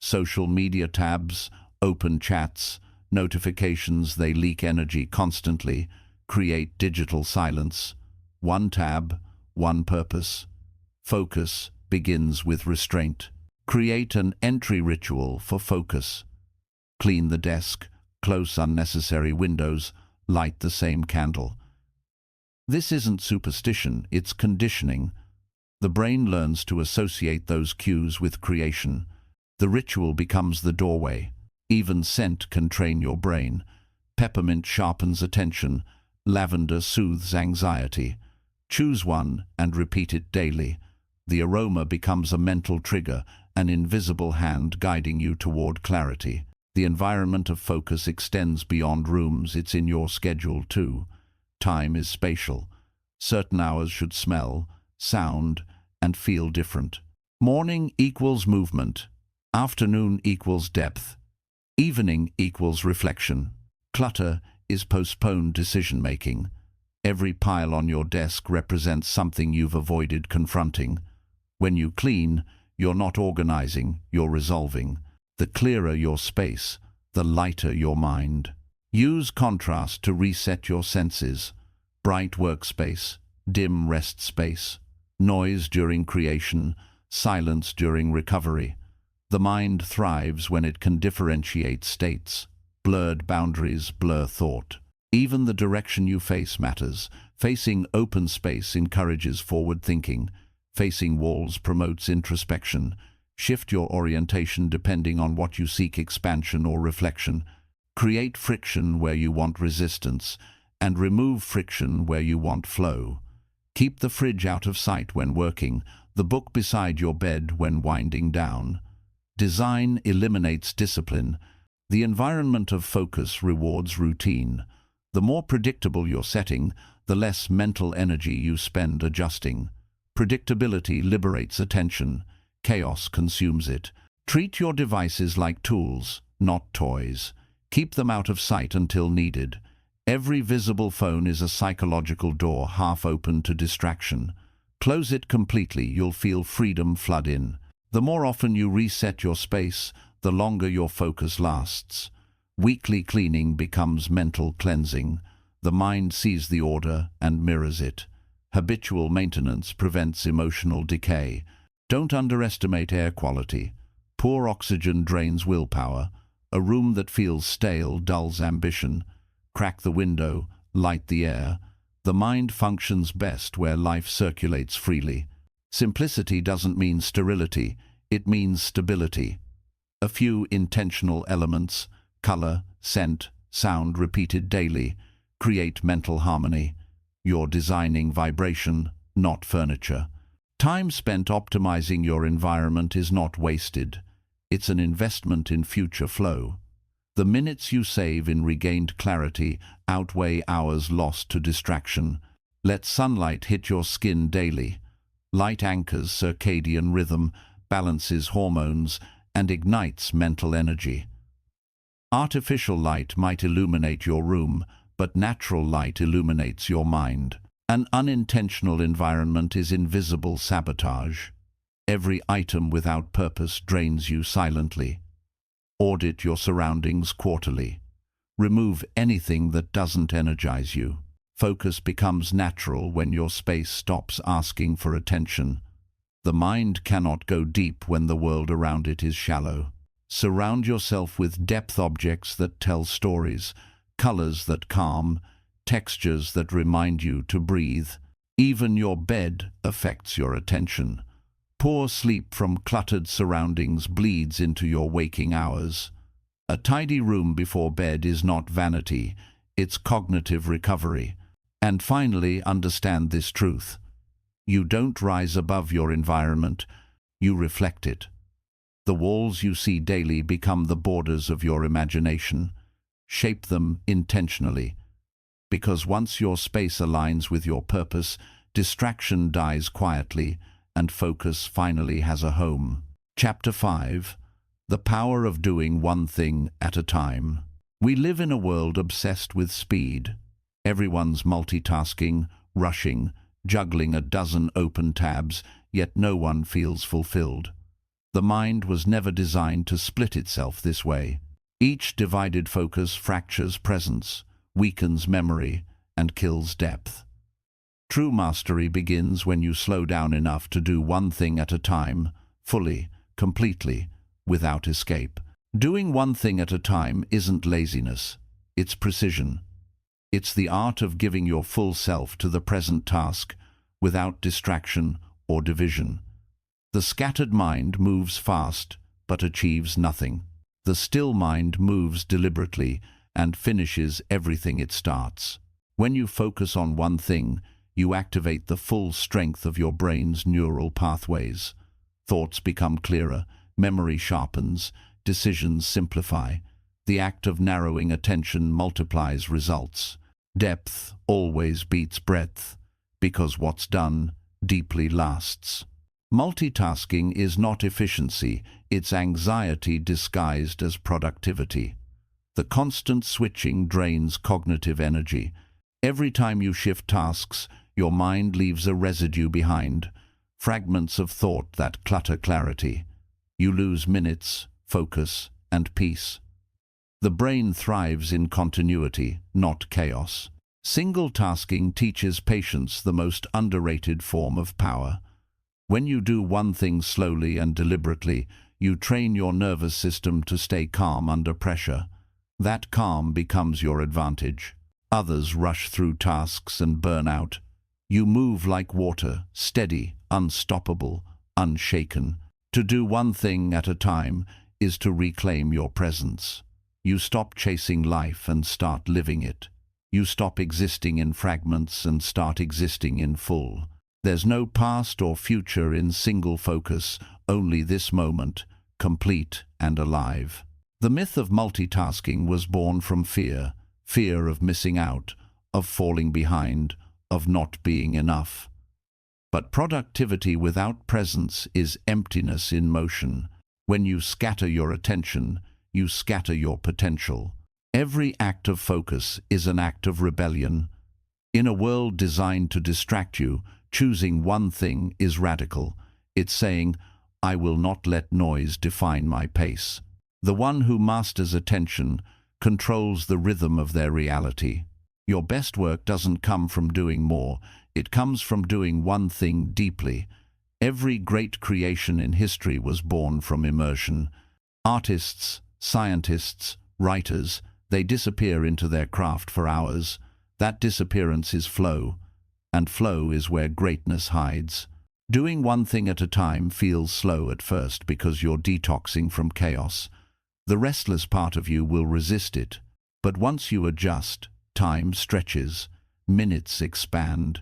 Speaker 1: Social media tabs, open chats, notifications, they leak energy constantly. Create digital silence. One tab, one purpose. Focus begins with restraint. Create an entry ritual for focus. Clean the desk, close unnecessary windows, light the same candle. This isn't superstition, it's conditioning. The brain learns to associate those cues with creation. The ritual becomes the doorway. Even scent can train your brain. Peppermint sharpens attention. Lavender soothes anxiety. Choose one and repeat it daily. The aroma becomes a mental trigger, an invisible hand guiding you toward clarity. The environment of focus extends beyond rooms, it's in your schedule too. Time is spatial. Certain hours should smell, sound, and feel different. Morning equals movement. Afternoon equals depth. Evening equals reflection. Clutter is postponed decision-making. Every pile on your desk represents something you've avoided confronting. When you clean, you're not organizing, you're resolving. The clearer your space, the lighter your mind. Use contrast to reset your senses. Bright workspace, dim rest space. Noise during creation, silence during recovery. The mind thrives when it can differentiate states. Blurred boundaries blur thought. Even the direction you face matters. Facing open space encourages forward thinking. Facing walls promotes introspection. Shift your orientation depending on what you seek: expansion or reflection. Create friction where you want resistance, and remove friction where you want flow. Keep the fridge out of sight when working, the book beside your bed when winding down. Design eliminates discipline. The environment of focus rewards routine. The more predictable your setting, the less mental energy you spend adjusting. Predictability liberates attention. Chaos consumes it. Treat your devices like tools, not toys. Keep them out of sight until needed. Every visible phone is a psychological door half open to distraction. Close it completely, you'll feel freedom flood in. The more often you reset your space, the longer your focus lasts. Weekly cleaning becomes mental cleansing. The mind sees the order and mirrors it. Habitual maintenance prevents emotional decay. Don't underestimate air quality. Poor oxygen drains willpower. A room that feels stale dulls ambition. Crack the window, light the air. The mind functions best where life circulates freely. Simplicity doesn't mean sterility, it means stability. A few intentional elements: color, scent, sound repeated daily, create mental harmony. You're designing vibration, not furniture. Time spent optimizing your environment is not wasted. It's an investment in future flow. The minutes you save in regained clarity outweigh hours lost to distraction. Let sunlight hit your skin daily. Light anchors circadian rhythm, balances hormones, and ignites mental energy. Artificial light might illuminate your room, but natural light illuminates your mind. An unintentional environment is invisible sabotage. Every item without purpose drains you silently. Audit your surroundings quarterly. Remove anything that doesn't energize you. Focus becomes natural when your space stops asking for attention. The mind cannot go deep when the world around it is shallow. Surround yourself with depth objects that tell stories, colors that calm, textures that remind you to breathe. Even your bed affects your attention. Poor sleep from cluttered surroundings bleeds into your waking hours. A tidy room before bed is not vanity, it's cognitive recovery. And finally, understand this truth. You don't rise above your environment, you reflect it. The walls you see daily become the borders of your imagination. Shape them intentionally. Because once your space aligns with your purpose, distraction dies quietly, and focus finally has a home. Chapter 5. The Power of Doing One Thing at a Time. We live in a world obsessed with speed. Everyone's multitasking, rushing, juggling a dozen open tabs, yet no one feels fulfilled. The mind was never designed to split itself this way. Each divided focus fractures presence, weakens memory, and kills depth. True mastery begins when you slow down enough to do one thing at a time, fully, completely, without escape. Doing one thing at a time isn't laziness, it's precision. It's the art of giving your full self to the present task, without distraction or division. The scattered mind moves fast, but achieves nothing. The still mind moves deliberately and finishes everything it starts. When you focus on one thing, you activate the full strength of your brain's neural pathways. Thoughts become clearer, memory sharpens, decisions simplify. The act of narrowing attention multiplies results. Depth always beats breadth, because what's done deeply lasts. Multitasking is not efficiency, it's anxiety disguised as productivity. The constant switching drains cognitive energy. Every time you shift tasks, your mind leaves a residue behind, fragments of thought that clutter clarity. You lose minutes, focus, and peace. The brain thrives in continuity, not chaos. Single tasking teaches patience, the most underrated form of power. When you do one thing slowly and deliberately, you train your nervous system to stay calm under pressure. That calm becomes your advantage. Others rush through tasks and burn out. You move like water, steady, unstoppable, unshaken. To do one thing at a time is to reclaim your presence. You stop chasing life and start living it. You stop existing in fragments and start existing in full. There's no past or future in single focus, only this moment, complete and alive. The myth of multitasking was born from fear, fear of missing out, of falling behind, of not being enough. But productivity without presence is emptiness in motion. When you scatter your attention, you scatter your potential. Every act of focus is an act of rebellion. In a world designed to distract you, choosing one thing is radical. It's saying, I will not let noise define my pace. The one who masters attention controls the rhythm of their reality. Your best work doesn't come from doing more, it comes from doing one thing deeply. Every great creation in history was born from immersion. Artists, scientists, writers, they disappear into their craft for hours. That disappearance is flow, and flow is where greatness hides. Doing one thing at a time feels slow at first because you're detoxing from chaos. The restless part of you will resist it. But once you adjust, time stretches, minutes expand.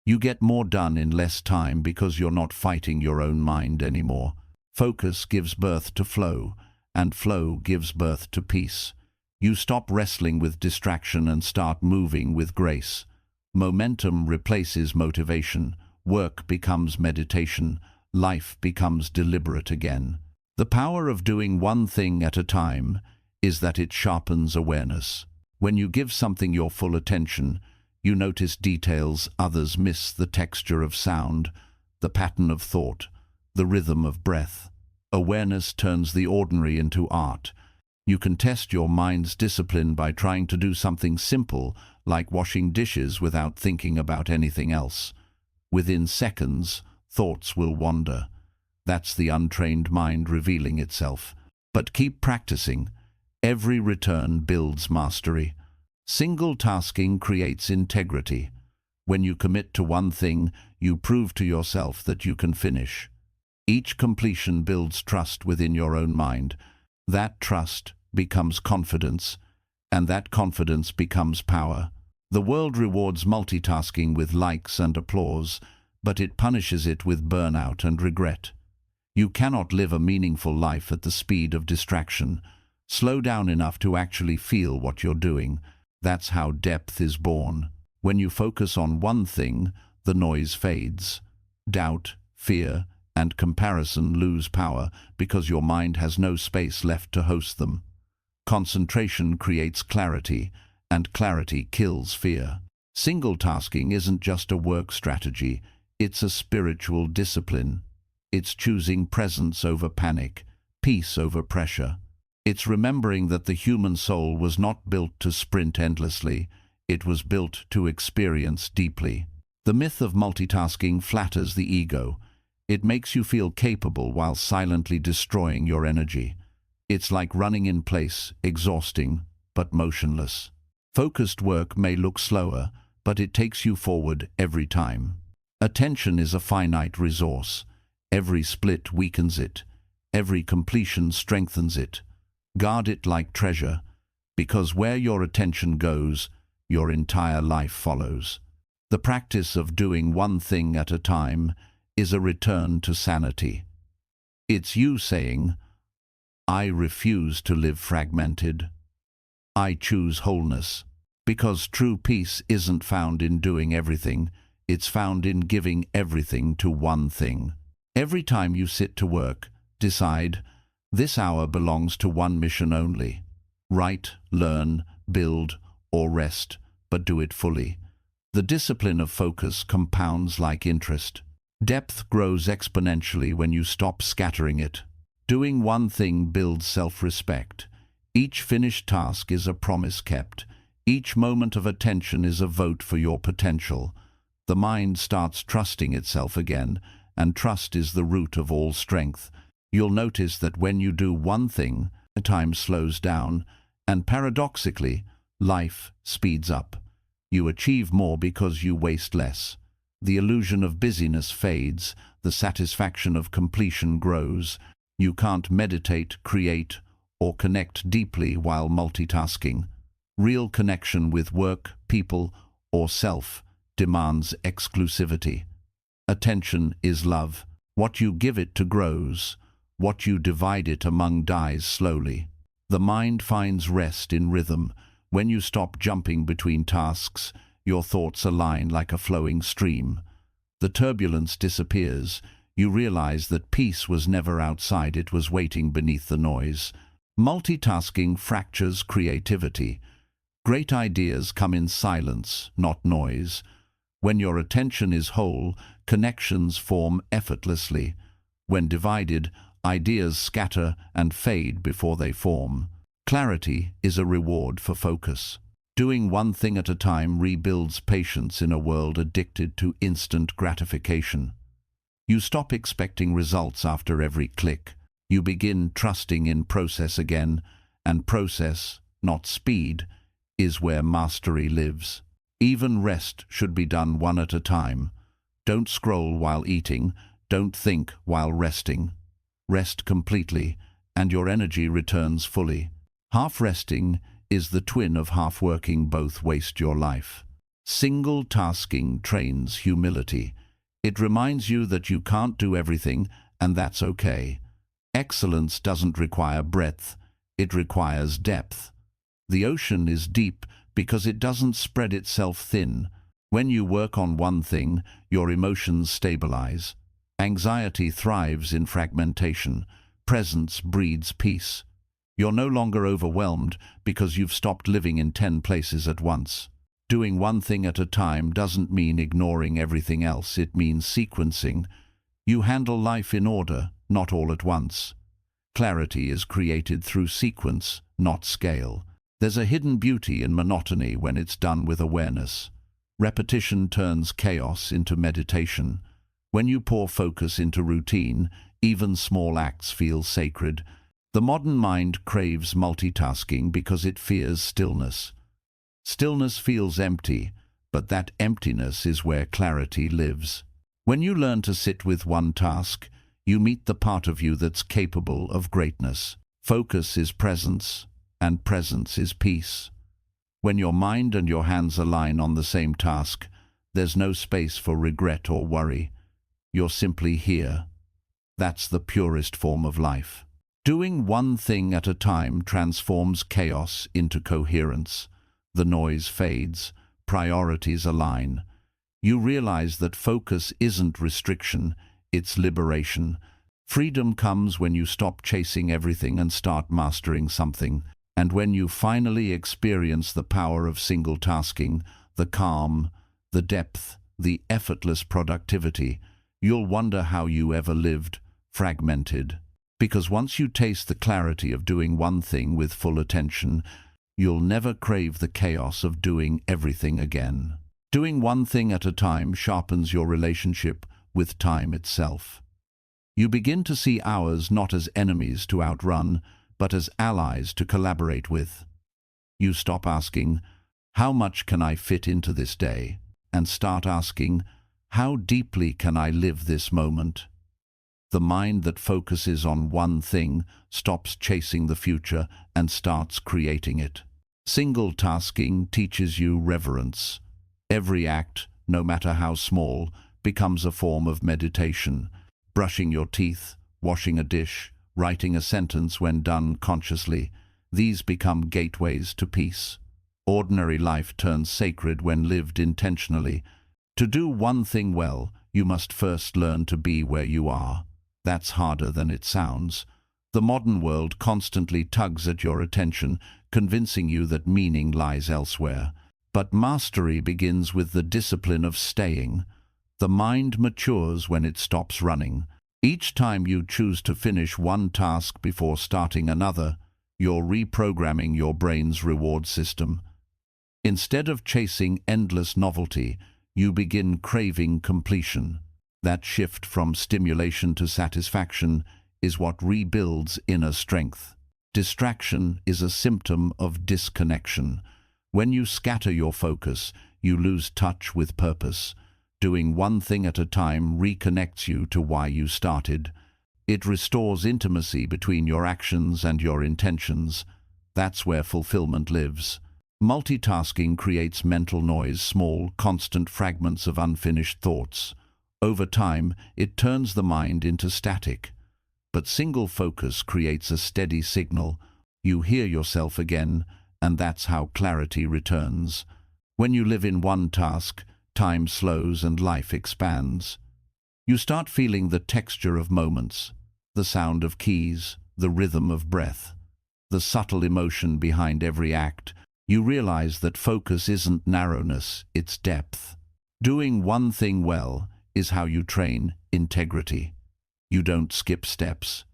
Speaker 1: You get more done in less time because you're not fighting your own mind anymore. Focus gives birth to flow, and flow gives birth to peace. You stop wrestling with distraction and start moving with grace. Momentum replaces motivation. Work becomes meditation. Life becomes deliberate again. The power of doing one thing at a time is that it sharpens awareness. When you give something your full attention, you notice details others miss: the texture of sound, the pattern of thought, the rhythm of breath. Awareness turns the ordinary into art. You can test your mind's discipline by trying to do something simple, like washing dishes, without thinking about anything else. Within seconds, thoughts will wander. That's the untrained mind revealing itself. But keep practicing. Every return builds mastery. Single tasking creates integrity. When you commit to one thing, you prove to yourself that you can finish. Each completion builds trust within your own mind. That trust becomes confidence, and that confidence becomes power. The world rewards multitasking with likes and applause, but it punishes it with burnout and regret. You cannot live a meaningful life at the speed of distraction. Slow down enough to actually feel what you're doing. That's how depth is born. When you focus on one thing, the noise fades. Doubt, fear, and comparison lose power because your mind has no space left to host them. Concentration creates clarity, and clarity kills fear. Single tasking isn't just a work strategy, it's a spiritual discipline. It's choosing presence over panic, peace over pressure. It's remembering that the human soul was not built to sprint endlessly, it was built to experience deeply. The myth of multitasking flatters the ego. It makes you feel capable while silently destroying your energy. It's like running in place, exhausting, but motionless. Focused work may look slower, but it takes you forward every time. Attention is a finite resource. Every split weakens it. Every completion strengthens it. Guard it like treasure, because where your attention goes, your entire life follows. The practice of doing one thing at a time is a return to sanity. It's you saying, I refuse to live fragmented. I choose wholeness. Because true peace isn't found in doing everything, it's found in giving everything to one thing. Every time you sit to work, decide, this hour belongs to one mission only. Write, learn, build, or rest, but do it fully. The discipline of focus compounds like interest. Depth grows exponentially when you stop scattering it. Doing one thing builds self-respect. Each finished task is a promise kept. Each moment of attention is a vote for your potential. The mind starts trusting itself again, and trust is the root of all strength. You'll notice that when you do one thing, time slows down, and paradoxically, life speeds up. You achieve more because you waste less. The illusion of busyness fades, the satisfaction of completion grows. You can't meditate, create, or connect deeply while multitasking. Real connection with work, people, or self demands exclusivity. Attention is love. What you give it to grows. What you divide it among dies slowly. The mind finds rest in rhythm. When you stop jumping between tasks, your thoughts align like a flowing stream. The turbulence disappears. You realize that peace was never outside, it was waiting beneath the noise. Multitasking fractures creativity. Great ideas come in silence, not noise. When your attention is whole, connections form effortlessly. When divided, ideas scatter and fade before they form. Clarity is a reward for focus. Doing one thing at a time rebuilds patience in a world addicted to instant gratification. You stop expecting results after every click. You begin trusting in process again, and process, not speed, is where mastery lives. Even rest should be done one at a time. Don't scroll while eating, don't think while resting. Rest completely, and your energy returns fully. Half resting is the twin of half working both waste your life. Single tasking trains humility. It reminds you that you can't do everything, and that's okay. Excellence doesn't require breadth, it requires depth. The ocean is deep because it doesn't spread itself thin. When you work on one thing, your emotions stabilize. Anxiety thrives in fragmentation. Presence breeds peace. You're no longer overwhelmed because you've stopped living in 10 places at once. Doing one thing at a time doesn't mean ignoring everything else, it means sequencing. You handle life in order, not all at once. Clarity is created through sequence, not scale. There's a hidden beauty in monotony when it's done with awareness. Repetition turns chaos into meditation. When you pour focus into routine, even small acts feel sacred. The modern mind craves multitasking because it fears stillness. Stillness feels empty, but that emptiness is where clarity lives. When you learn to sit with one task, you meet the part of you that's capable of greatness. Focus is presence, and presence is peace. When your mind and your hands align on the same task, there's no space for regret or worry. You're simply here. That's the purest form of life. Doing one thing at a time transforms chaos into coherence. The noise fades, priorities align. You realize that focus isn't restriction, it's liberation. Freedom comes when you stop chasing everything and start mastering something. And when you finally experience the power of single tasking, the calm, the depth, the effortless productivity, you'll wonder how you ever lived, fragmented. Because once you taste the clarity of doing one thing with full attention, you'll never crave the chaos of doing everything again. Doing one thing at a time sharpens your relationship with time itself. You begin to see hours not as enemies to outrun, but as allies to collaborate with. You stop asking, "How much can I fit into this day?" and start asking, "How deeply can I live this moment?" The mind that focuses on one thing stops chasing the future and starts creating it. Single tasking teaches you reverence. Every act, no matter how small, becomes a form of meditation. Brushing your teeth, washing a dish, writing a sentence when done consciously, these become gateways to peace. Ordinary life turns sacred when lived intentionally. To do one thing well, you must first learn to be where you are. That's harder than it sounds. The modern world constantly tugs at your attention, convincing you that meaning lies elsewhere. But mastery begins with the discipline of staying. The mind matures when it stops running. Each time you choose to finish one task before starting another, you're reprogramming your brain's reward system. Instead of chasing endless novelty, you begin craving completion. That shift from stimulation to satisfaction is what rebuilds inner strength. Distraction is a symptom of disconnection. When you scatter your focus, you lose touch with purpose. Doing one thing at a time reconnects you to why you started. It restores intimacy between your actions and your intentions. That's where fulfillment lives. Multitasking creates mental noise, small, constant fragments of unfinished thoughts. Over time, it turns the mind into static. But single focus creates a steady signal. You hear yourself again, and that's how clarity returns. When you live in one task, time slows and life expands. You start feeling the texture of moments, the sound of keys, the rhythm of breath, the subtle emotion behind every act. You realize that focus isn't narrowness, it's depth. Doing one thing well is how you train integrity. You don't skip steps.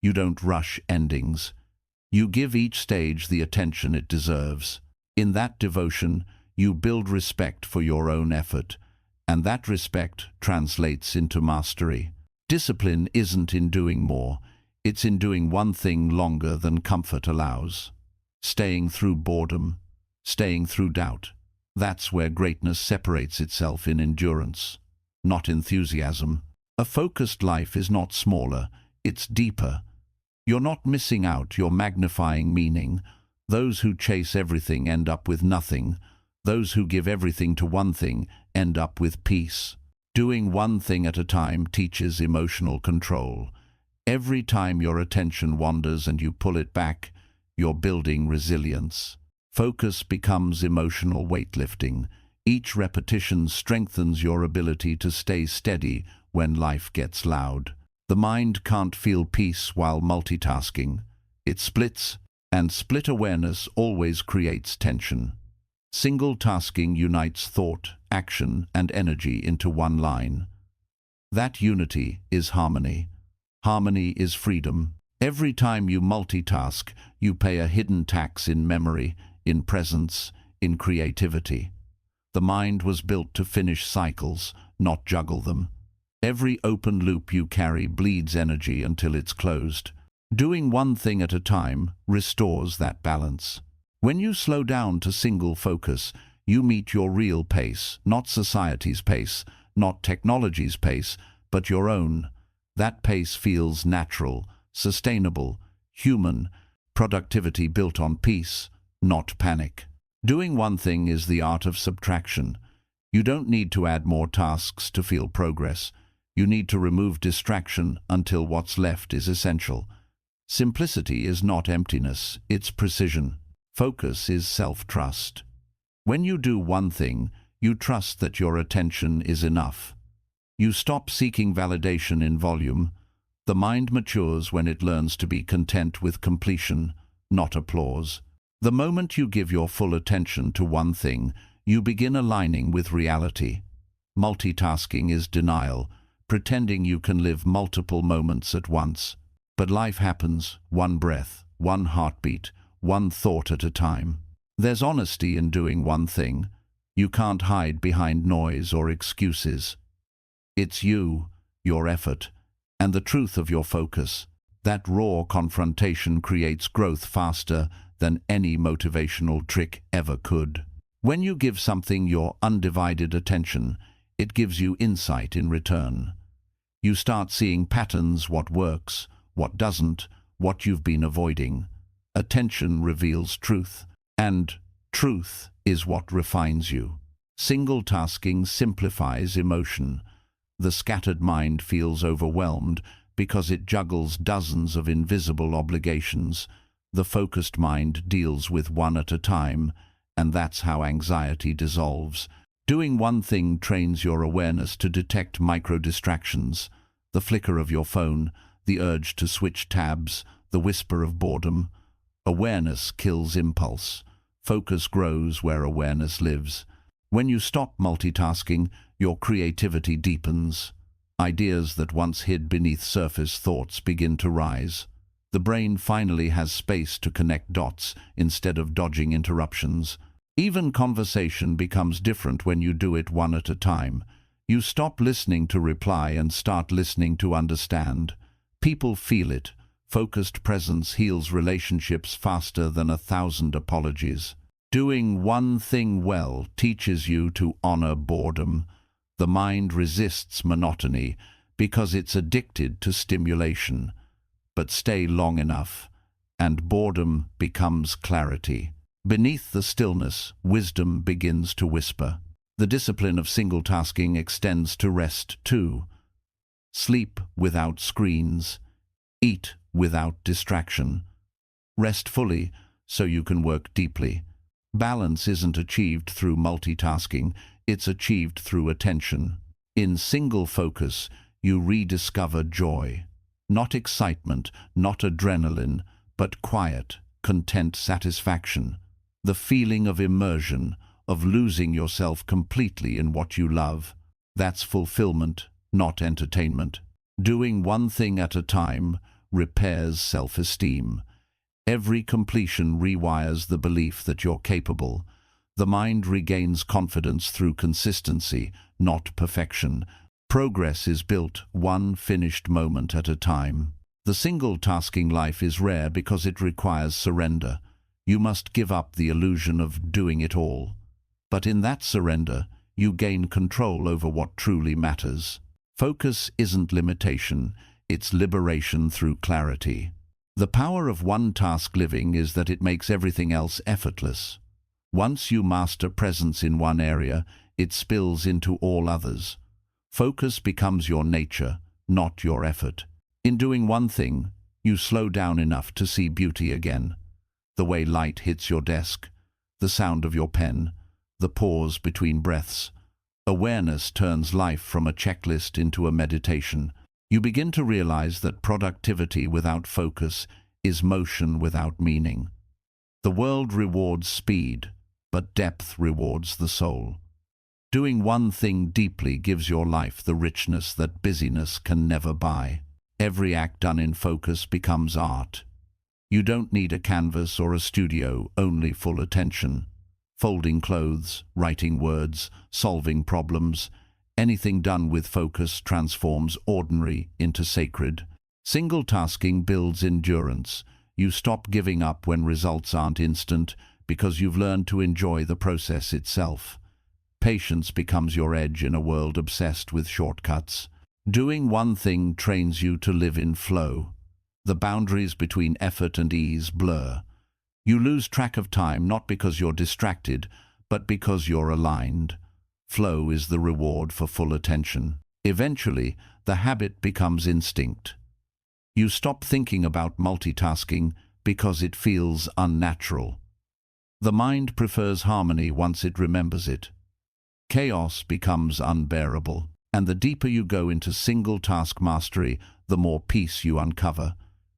Speaker 1: You don't rush endings. You give each stage the attention it deserves. In that devotion, you build respect for your own effort, and that respect translates into mastery. Discipline isn't in doing more, it's in doing one thing longer than comfort allows. Staying through boredom, staying through doubt. That's where greatness separates itself in endurance, not enthusiasm. A focused life is not smaller, it's deeper. You're not missing out, you're magnifying meaning. Those who chase everything end up with nothing. Those who give everything to one thing end up with peace. Doing one thing at a time teaches emotional control. Every time your attention wanders and you pull it back, you're building resilience. Focus becomes emotional weightlifting. Each repetition strengthens your ability to stay steady when life gets loud. The mind can't feel peace while multitasking. It splits, and split awareness always creates tension. Single tasking unites thought, action, and energy into one line. That unity is harmony. Harmony is freedom. Every time you multitask, you pay a hidden tax in memory, in presence, in creativity. The mind was built to finish cycles, not juggle them. Every open loop you carry bleeds energy until it's closed. Doing one thing at a time restores that balance. When you slow down to single focus, you meet your real pace, not society's pace, not technology's pace, but your own. That pace feels natural, sustainable, human, productivity built on peace, not panic. Doing one thing is the art of subtraction. You don't need to add more tasks to feel progress. You need to remove distraction until what's left is essential. Simplicity is not emptiness, it's precision. Focus is self-trust. When you do one thing, you trust that your attention is enough. You stop seeking validation in volume. The mind matures when it learns to be content with completion, not applause. The moment you give your full attention to one thing, you begin aligning with reality. Multitasking is denial, pretending you can live multiple moments at once. But life happens, one breath, one heartbeat, one thought at a time. There's honesty in doing one thing. You can't hide behind noise or excuses. It's you, your effort, and the truth of your focus. That raw confrontation creates growth faster than any motivational trick ever could. When you give something your undivided attention, it gives you insight in return. You start seeing patterns, what works, what doesn't, what you've been avoiding. Attention reveals truth, and truth is what refines you. Single tasking simplifies emotion. The scattered mind feels overwhelmed because it juggles dozens of invisible obligations. The focused mind deals with one at a time, and that's how anxiety dissolves. Doing one thing trains your awareness to detect micro-distractions, the flicker of your phone, the urge to switch tabs, the whisper of boredom. Awareness kills impulse. Focus grows where awareness lives. When you stop multitasking, your creativity deepens. Ideas that once hid beneath surface thoughts begin to rise. The brain finally has space to connect dots instead of dodging interruptions. Even conversation becomes different when you do it one at a time. You stop listening to reply and start listening to understand. People feel it. Focused presence heals relationships faster than 1,000 apologies. Doing one thing well teaches you to honor boredom. The mind resists monotony because it's addicted to stimulation. But stay long enough, and boredom becomes clarity. Beneath the stillness, wisdom begins to whisper. The discipline of single tasking extends to rest too. Sleep without screens. Eat without distraction. Rest fully so you can work deeply. Balance isn't achieved through multitasking, it's achieved through attention. In single focus, you rediscover joy. Not excitement, not adrenaline, but quiet, content satisfaction. The feeling of immersion, of losing yourself completely in what you love. That's fulfillment, not entertainment. Doing one thing at a time repairs self-esteem. Every completion rewires the belief that you're capable. The mind regains confidence through consistency, not perfection. Progress is built one finished moment at a time. The single-tasking life is rare because it requires surrender. You must give up the illusion of doing it all. But in that surrender, you gain control over what truly matters. Focus isn't limitation, it's liberation through clarity. The power of one-task living is that it makes everything else effortless. Once you master presence in one area, it spills into all others. Focus becomes your nature, not your effort. In doing one thing, you slow down enough to see beauty again. The way light hits your desk, the sound of your pen, the pause between breaths. Awareness turns life from a checklist into a meditation. You begin to realize that productivity without focus is motion without meaning. The world rewards speed, but depth rewards the soul. Doing one thing deeply gives your life the richness that busyness can never buy. Every act done in focus becomes art. You don't need a canvas or a studio, only full attention. Folding clothes, writing words, solving problems, anything done with focus transforms ordinary into sacred. Single tasking builds endurance. You stop giving up when results aren't instant because you've learned to enjoy the process itself. Patience becomes your edge in a world obsessed with shortcuts. Doing one thing trains you to live in flow. The boundaries between effort and ease blur. You lose track of time not because you're distracted, but because you're aligned. Flow is the reward for full attention. Eventually, the habit becomes instinct. You stop thinking about multitasking because it feels unnatural. The mind prefers harmony once it remembers it. Chaos becomes unbearable, and the deeper you go into single-task mastery, the more peace you uncover.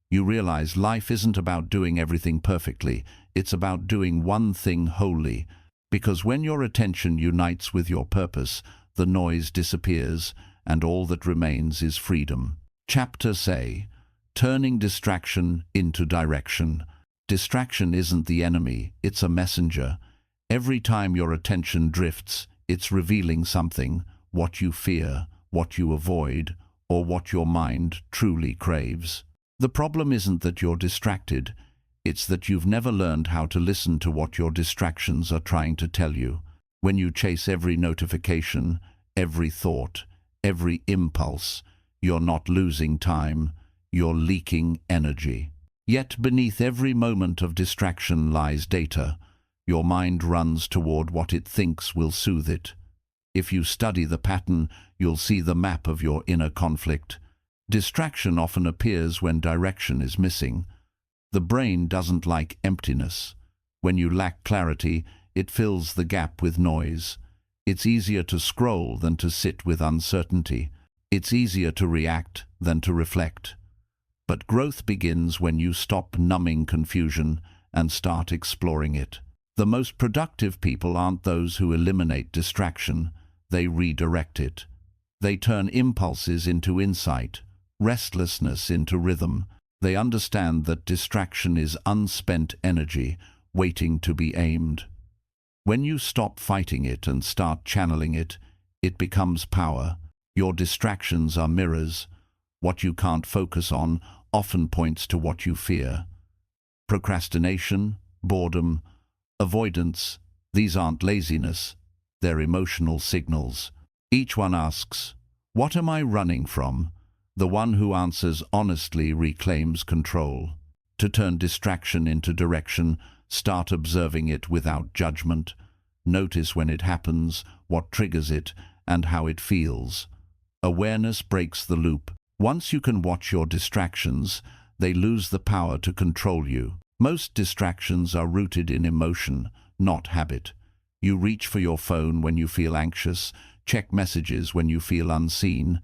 Speaker 1: You realize life isn't about doing everything perfectly, it's about doing one thing wholly, because when your attention unites with your purpose, the noise disappears, and all that remains is freedom. Chapter say, turning distraction into direction. Distraction isn't the enemy, it's a messenger. Every time your attention drifts, it's revealing something, what you fear, what you avoid, or what your mind truly craves. The problem isn't that you're distracted, it's that you've never learned how to listen to what your distractions are trying to tell you. When you chase every notification, every thought, every impulse, you're not losing time, you're leaking energy. Yet beneath every moment of distraction lies data. Your mind runs toward what it thinks will soothe it. If you study the pattern, you'll see the map of your inner conflict. Distraction often appears when direction is missing. The brain doesn't like emptiness. When you lack clarity, it fills the gap with noise. It's easier to scroll than to sit with uncertainty. It's easier to react than to reflect. But growth begins when you stop numbing confusion and start exploring it. The most productive people aren't those who eliminate distraction, they redirect it. They turn impulses into insight, restlessness into rhythm. They understand that distraction is unspent energy waiting to be aimed. When you stop fighting it and start channeling it, it becomes power. Your distractions are mirrors. What you can't focus on often points to what you fear. Procrastination, boredom, avoidance, these aren't laziness, they're emotional signals. Each one asks, "What am I running from?" The one who answers honestly reclaims control. To turn distraction into direction, start observing it without judgment. Notice when it happens, what triggers it, and how it feels. Awareness breaks the loop. Once you can watch your distractions, they lose the power to control you. Most distractions are rooted in emotion, not habit. You reach for your phone when you feel anxious, check messages when you feel unseen,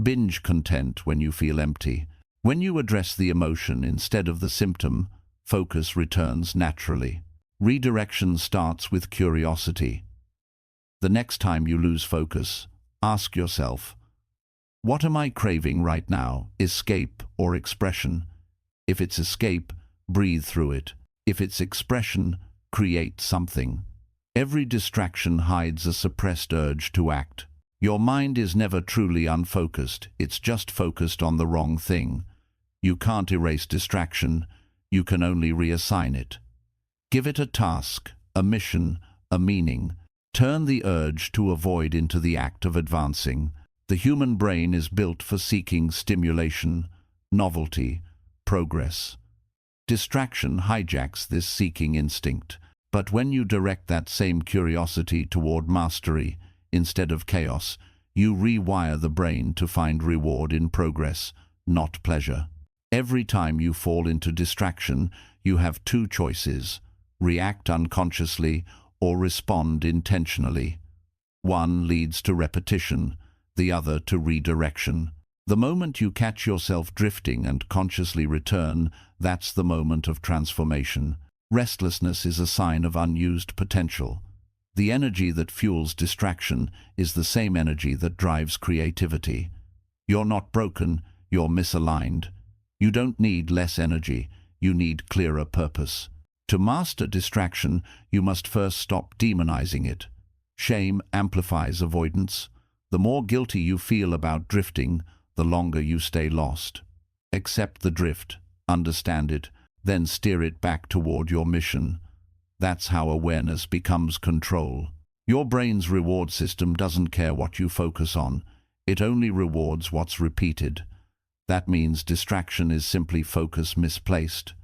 Speaker 1: binge content when you feel empty. When you address the emotion instead of the symptom, focus returns naturally. Redirection starts with curiosity. The next time you lose focus, ask yourself, what am I craving right now, escape or expression? If it's escape, breathe through it. If it's expression, create something. Every distraction hides a suppressed urge to act. Your mind is never truly unfocused, it's just focused on the wrong thing. You can't erase distraction, you can only reassign it. Give it a task, a mission, a meaning. Turn the urge to avoid into the act of advancing. The human brain is built for seeking stimulation, novelty, progress. Distraction hijacks this seeking instinct. But when you direct that same curiosity toward mastery instead of chaos, you rewire the brain to find reward in progress, not pleasure. Every time you fall into distraction, you have two choices: react unconsciously or respond intentionally. One leads to repetition, the other to redirection. The moment you catch yourself drifting and consciously return, that's the moment of transformation. Restlessness is a sign of unused potential. The energy that fuels distraction is the same energy that drives creativity. You're not broken, you're misaligned. You don't need less energy, you need clearer purpose. To master distraction, you must first stop demonizing it. Shame amplifies avoidance. The more guilty you feel about drifting, the longer you stay lost. Accept the drift, understand it, then steer it back toward your mission. That's how awareness becomes control. Your brain's reward system doesn't care what you focus on. It only rewards what's repeated. That means distraction is simply focus misplaced.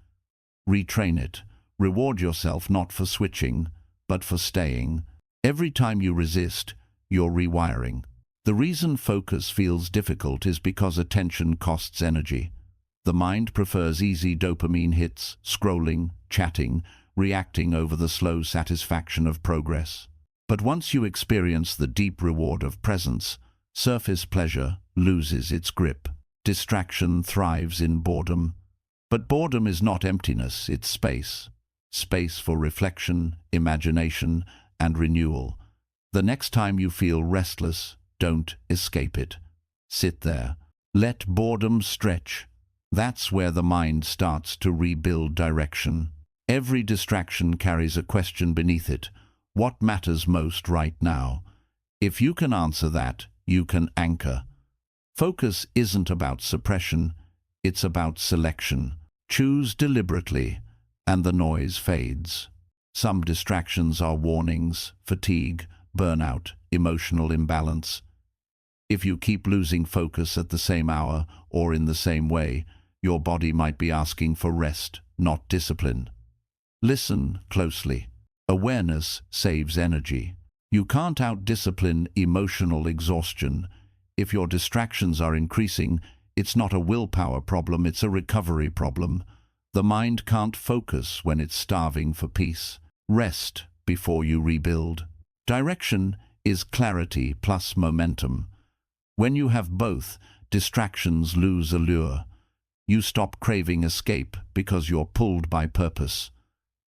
Speaker 1: Retrain it. Reward yourself not for switching, but for staying. Every time you resist, you're rewiring. The reason focus feels difficult is because attention costs energy. The mind prefers easy dopamine hits, scrolling, chatting, reacting over the slow satisfaction of progress. But once you experience the deep reward of presence, surface pleasure loses its grip. Distraction thrives in boredom. But boredom is not emptiness, it's space. Space for reflection, imagination, and renewal. The next time you feel restless, don't escape it. Sit there. Let boredom stretch. That's where the mind starts to rebuild direction. Every distraction carries a question beneath it. What matters most right now? If you can answer that, you can anchor. Focus isn't about suppression, it's about selection. Choose deliberately, and the noise fades. Some distractions are warnings: fatigue, burnout, emotional imbalance. If you keep losing focus at the same hour or in the same way, your body might be asking for rest, not discipline. Listen closely. Awareness saves energy. You can't out-discipline emotional exhaustion. If your distractions are increasing, it's not a willpower problem, it's a recovery problem. The mind can't focus when it's starving for peace. Rest before you rebuild. Direction is clarity plus momentum. When you have both, distractions lose allure. You stop craving escape because you're pulled by purpose.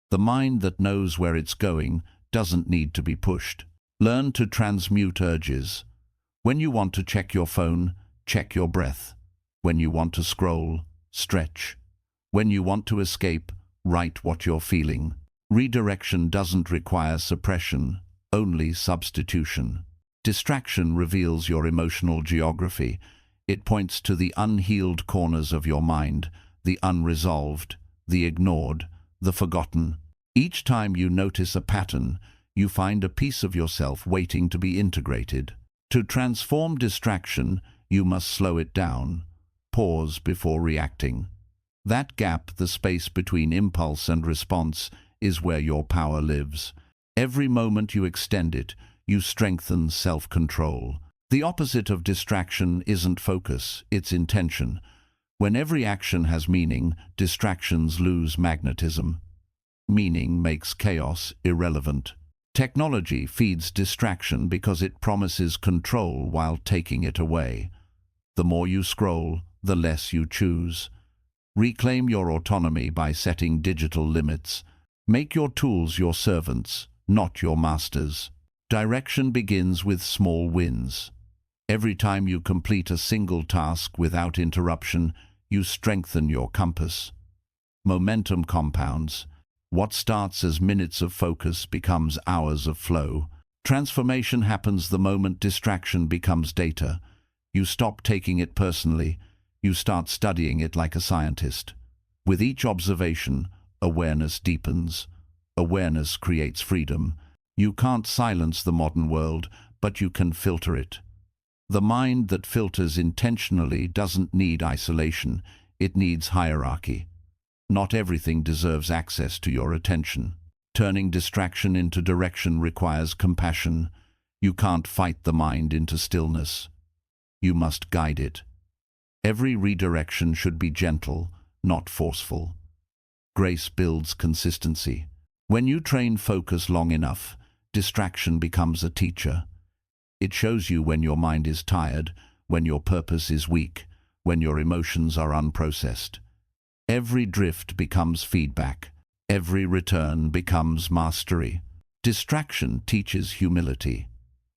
Speaker 1: The mind that knows where it's going doesn't need to be pushed. Learn to transmute urges. When you want to check your phone, check your breath. When you want to scroll, stretch. When you want to escape, write what you're feeling. Redirection doesn't require suppression, only substitution. Distraction reveals your emotional geography. It points to the unhealed corners of your mind, the unresolved, the ignored, the forgotten. Each time you notice a pattern, you find a piece of yourself waiting to be integrated. To transform distraction, you must slow it down. Pause before reacting. That gap, the space between impulse and response, is where your power lives. Every moment you extend it, you strengthen self-control. The opposite of distraction isn't focus, it's intention. When every action has meaning, distractions lose magnetism. Meaning makes chaos irrelevant. Technology feeds distraction because it promises control while taking it away. The more you scroll, the less you choose. Reclaim your autonomy by setting digital limits. Make your tools your servants, not your masters. Direction begins with small wins. Every time you complete a single task without interruption, you strengthen your compass. Momentum compounds. What starts as minutes of focus becomes hours of flow. Transformation happens the moment distraction becomes data. You stop taking it personally. You start studying it like a scientist. With each observation, awareness deepens. Awareness creates freedom. You can't silence the modern world, but you can filter it. The mind that filters intentionally doesn't need isolation, it needs hierarchy. Not everything deserves access to your attention. Turning distraction into direction requires compassion. You can't fight the mind into stillness. You must guide it. Every redirection should be gentle, not forceful. Grace builds consistency. When you train focus long enough, distraction becomes a teacher. It shows you when your mind is tired, when your purpose is weak, when your emotions are unprocessed. Every drift becomes feedback. Every return becomes mastery. Distraction teaches humility.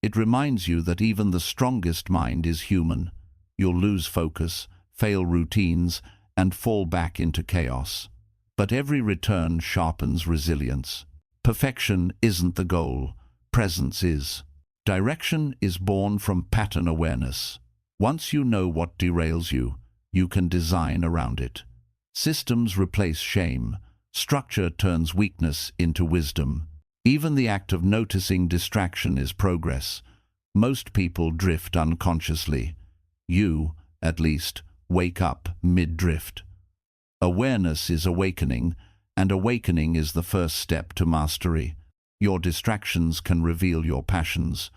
Speaker 1: It reminds you that even the strongest mind is human. You'll lose focus, fail routines, and fall back into chaos. But every return sharpens resilience. Perfection isn't the goal. Presence is. Direction is born from pattern awareness. Once you know what derails you, you can design around it. Systems replace shame. Structure turns weakness into wisdom. Even the act of noticing distraction is progress. Most people drift unconsciously. You, at least, wake up mid-drift. Awareness is awakening, and awakening is the first step to mastery. Your distractions can reveal your passions.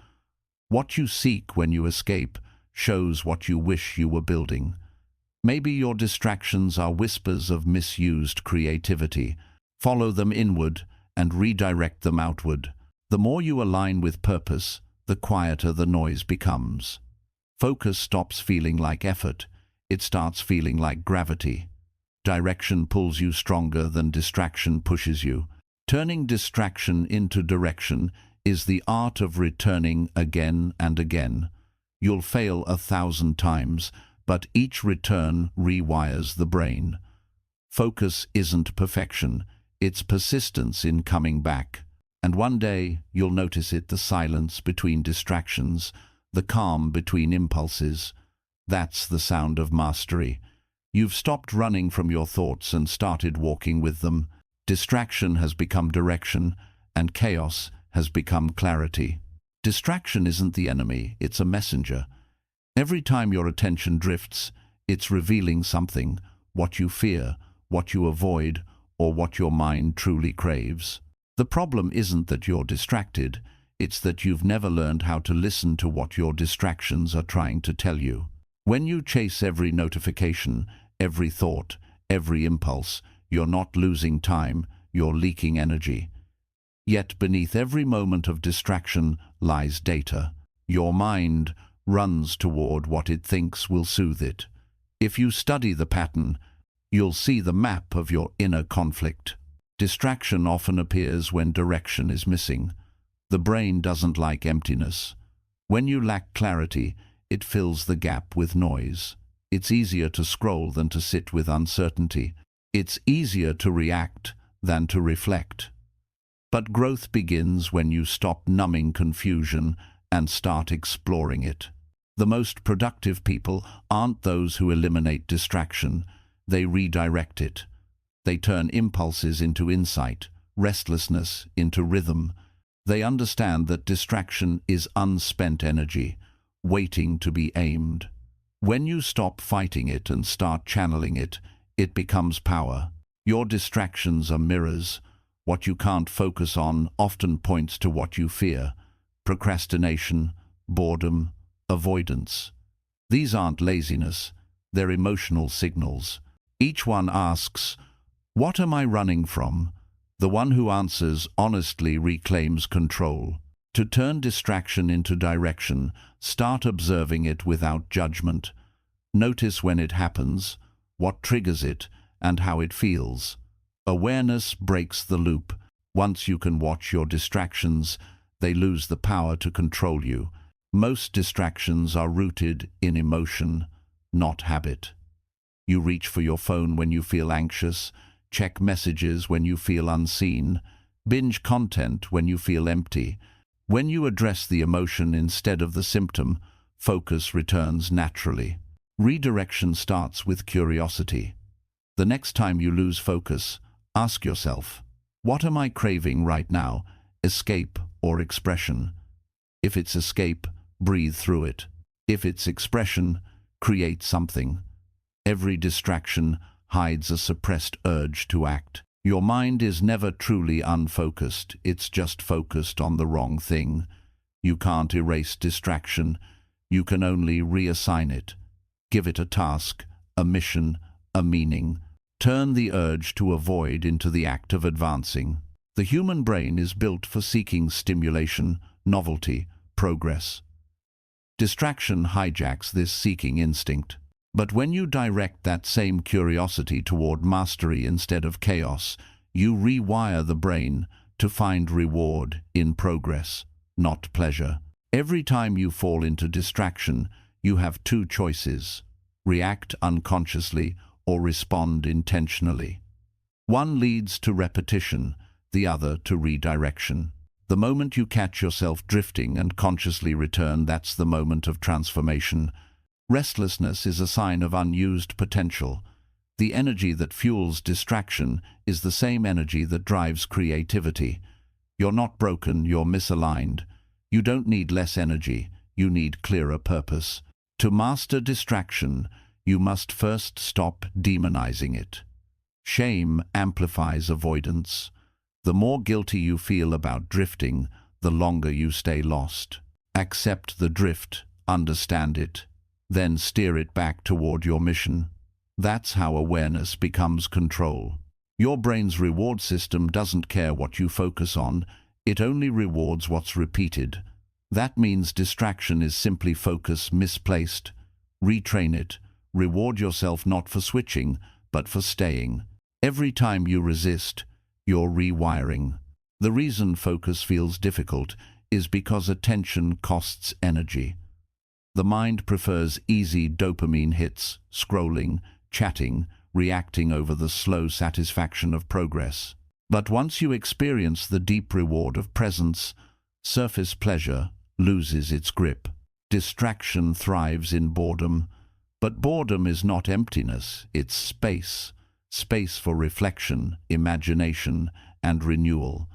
Speaker 1: What you seek when you escape shows what you wish you were building. Maybe your distractions are whispers of misused creativity. Follow them inward and redirect them outward. The more you align with purpose, the quieter the noise becomes. Focus stops feeling like effort. It starts feeling like gravity. Direction pulls you stronger than distraction pushes you. Turning distraction into direction is the art of returning again and again. You'll fail 1,000 times, but each return rewires the brain. Focus isn't perfection, it's persistence in coming back. And one day you'll notice it, the silence between distractions, the calm between impulses. That's the sound of mastery. You've stopped running from your thoughts and started walking with them. Distraction has become direction, and chaos has become clarity. Distraction isn't the enemy, it's a messenger. Every time your attention drifts, it's revealing something, what you fear, what you avoid, or what your mind truly craves. The problem isn't that you're distracted, it's that you've never learned how to listen to what your distractions are trying to tell you. When you chase every notification, every thought, every impulse, you're not losing time, you're leaking energy. Yet beneath every moment of distraction lies data. Your mind runs toward what it thinks will soothe it. If you study the pattern, you'll see the map of your inner conflict. Distraction often appears when direction is missing. The brain doesn't like emptiness. When you lack clarity, it fills the gap with noise. It's easier to scroll than to sit with uncertainty. It's easier to react than to reflect. But growth begins when you stop numbing confusion and start exploring it. The most productive people aren't those who eliminate distraction. They redirect it. They turn impulses into insight, restlessness into rhythm. They understand that distraction is unspent energy, waiting to be aimed. When you stop fighting it and start channeling it, it becomes power. Your distractions are mirrors. What you can't focus on often points to what you fear. Procrastination, boredom, avoidance. These aren't laziness, they're emotional signals. Each one asks, "What am I running from?" The one who answers honestly reclaims control. To turn distraction into direction, start observing it without judgment. Notice when it happens, what triggers it, and how it feels. Awareness breaks the loop. Once you can watch your distractions, they lose the power to control you. Most distractions are rooted in emotion, not habit. You reach for your phone when you feel anxious, check messages when you feel unseen, binge content when you feel empty. When you address the emotion instead of the symptom, focus returns naturally. Redirection starts with curiosity. The next time you lose focus, ask yourself, what am I craving right now, escape or expression? If it's escape, breathe through it. If it's expression, create something. Every distraction hides a suppressed urge to act. Your mind is never truly unfocused, it's just focused on the wrong thing. You can't erase distraction, you can only reassign it. Give it a task, a mission, a meaning. Turn the urge to avoid into the act of advancing. The human brain is built for seeking stimulation, novelty, progress. Distraction hijacks this seeking instinct. But when you direct that same curiosity toward mastery instead of chaos, you rewire the brain to find reward in progress, not pleasure. Every time you fall into distraction, you have two choices: react unconsciously or respond intentionally. One leads to repetition, the other to redirection. The moment you catch yourself drifting and consciously return, that's the moment of transformation. Restlessness is a sign of unused potential. The energy that fuels distraction is the same energy that drives creativity. You're not broken, you're misaligned. You don't need less energy, you need clearer purpose. To master distraction, you must first stop demonizing it. Shame amplifies avoidance. The more guilty you feel about drifting, the longer you stay lost. Accept the drift, understand it, then steer it back toward your mission. That's how awareness becomes control. Your brain's reward system doesn't care what you focus on, it only rewards what's repeated. That means distraction is simply focus misplaced. Retrain it. Reward yourself not for switching, but for staying. Every time you resist, you're rewiring. The reason focus feels difficult is because attention costs energy. The mind prefers easy dopamine hits, scrolling, chatting, reacting over the slow satisfaction of progress. But once you experience the deep reward of presence, surface pleasure loses its grip. Distraction thrives in boredom, but boredom is not emptiness, it's space. Space for reflection, imagination, and renewal.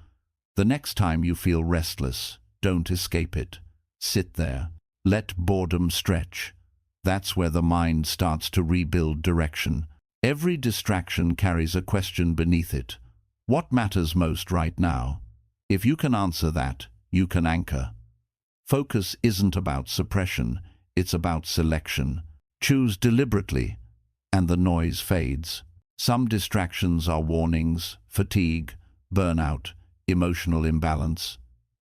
Speaker 1: The next time you feel restless, don't escape it. Sit there. Let boredom stretch. That's where the mind starts to rebuild direction. Every distraction carries a question beneath it. What matters most right now? If you can answer that, you can anchor. Focus isn't about suppression, it's about selection. Choose deliberately, and the noise fades. Some distractions are warnings: fatigue, burnout, emotional imbalance.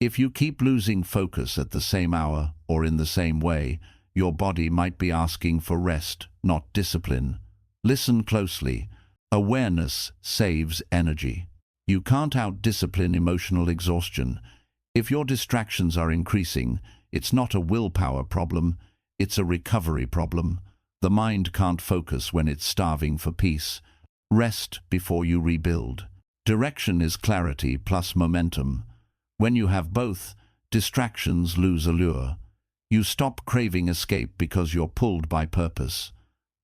Speaker 1: If you keep losing focus at the same hour or in the same way, your body might be asking for rest, not discipline. Listen closely. Awareness saves energy. You can't out-discipline emotional exhaustion. If your distractions are increasing, it's not a willpower problem, it's a recovery problem. The mind can't focus when it's starving for peace. Rest before you rebuild. Direction is clarity plus momentum. When you have both, distractions lose allure. You stop craving escape because you're pulled by purpose.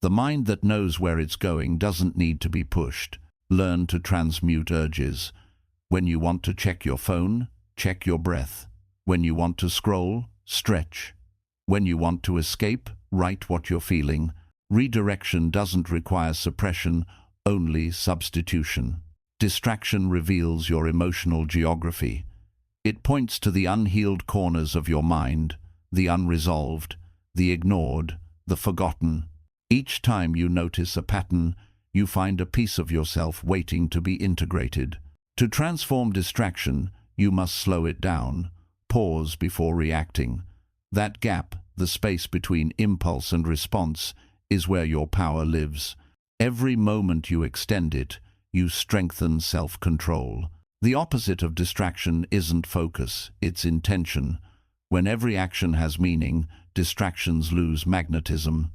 Speaker 1: The mind that knows where it's going doesn't need to be pushed. Learn to transmute urges. When you want to check your phone, check your breath. When you want to scroll, stretch. When you want to escape, write what you're feeling. Redirection doesn't require suppression, only substitution. Distraction reveals your emotional geography. It points to the unhealed corners of your mind, the unresolved, the ignored, the forgotten. Each time you notice a pattern, you find a piece of yourself waiting to be integrated. To transform distraction, you must slow it down, pause before reacting. That gap, the space between impulse and response, is where your power lives. Every moment you extend it, you strengthen self-control. The opposite of distraction isn't focus, it's intention. When every action has meaning, distractions lose magnetism.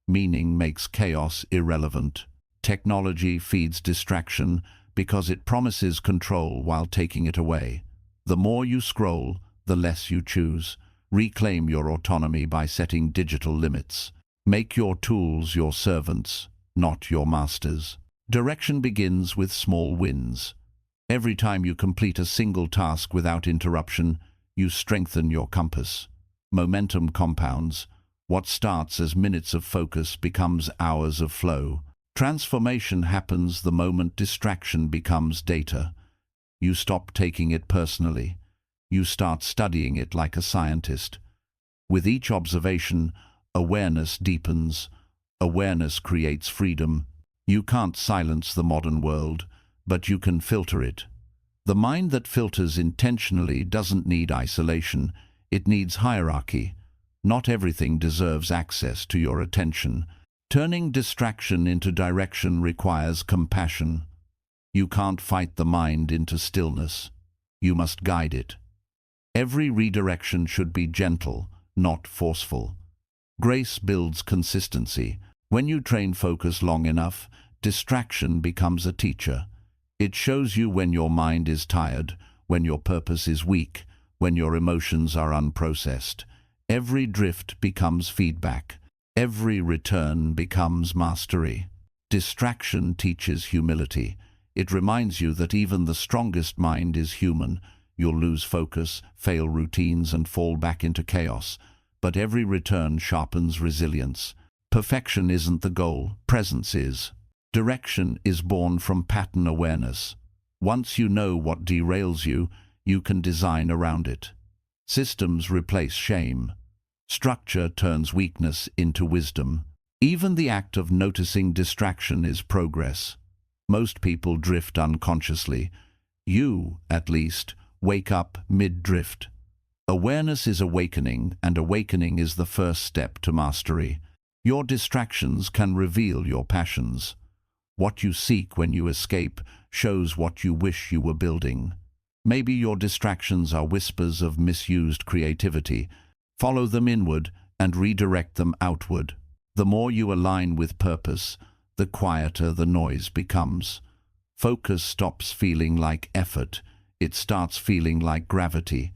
Speaker 1: Meaning makes chaos irrelevant. Technology feeds distraction because it promises control while taking it away. The more you scroll, the less you choose. Reclaim your autonomy by setting digital limits. Make your tools your servants, not your masters. Direction begins with small wins. Every time you complete a single task without interruption, you strengthen your compass. Momentum compounds. What starts as minutes of focus becomes hours of flow. Transformation happens the moment distraction becomes data. You stop taking it personally. You start studying it like a scientist. With each observation, awareness deepens. Awareness creates freedom. You can't silence the modern world, but you can filter it. The mind that filters intentionally doesn't need isolation, it needs hierarchy. Not everything deserves access to your attention. Turning distraction into direction requires compassion. You can't fight the mind into stillness. You must guide it. Every redirection should be gentle, not forceful. Grace builds consistency. When you train focus long enough, distraction becomes a teacher. It shows you when your mind is tired, when your purpose is weak, when your emotions are unprocessed. Every drift becomes feedback. Every return becomes mastery. Distraction teaches humility. It reminds you that even the strongest mind is human. You'll lose focus, fail routines, and fall back into chaos. But every return sharpens resilience. Perfection isn't the goal, presence is. Direction is born from pattern awareness. Once you know what derails you, you can design around it. Systems replace shame. Structure turns weakness into wisdom. Even the act of noticing distraction is progress. Most people drift unconsciously. You, at least, wake up mid-drift. Awareness is awakening, and awakening is the first step to mastery. Your distractions can reveal your passions. What you seek when you escape shows what you wish you were building. Maybe your distractions are whispers of misused creativity. Follow them inward and redirect them outward. The more you align with purpose, the quieter the noise becomes. Focus stops feeling like effort. It starts feeling like gravity.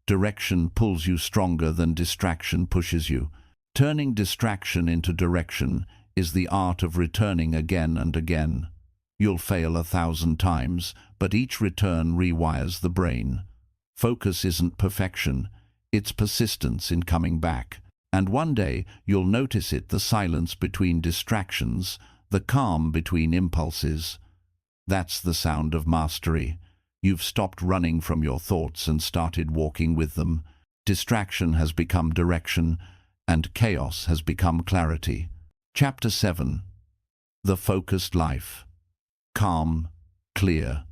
Speaker 1: Direction pulls you stronger than distraction pushes you. Turning distraction into direction is the art of returning again and again. You'll fail 1,000 times, but each return rewires the brain. Focus isn't perfection, it's persistence in coming back. And one day you'll notice it, the silence between distractions, the calm between impulses. That's the sound of mastery. You've stopped running from your thoughts and started walking with them. Distraction has become direction, and chaos has become clarity. Chapter 7. The Focused Life. Calm, clear,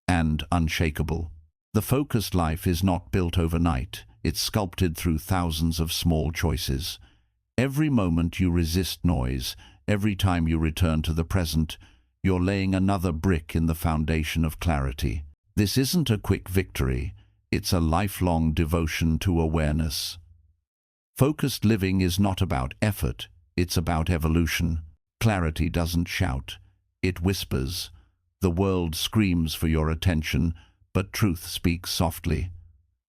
Speaker 1: and unshakable. The focused life is not built overnight. It's sculpted through thousands of small choices. Every moment you resist noise, every time you return to the present, you're laying another brick in the foundation of clarity. This isn't a quick victory. It's a lifelong devotion to awareness. Focused living is not about effort. It's about evolution. Clarity doesn't shout. It whispers. The world screams for your attention, but truth speaks softly.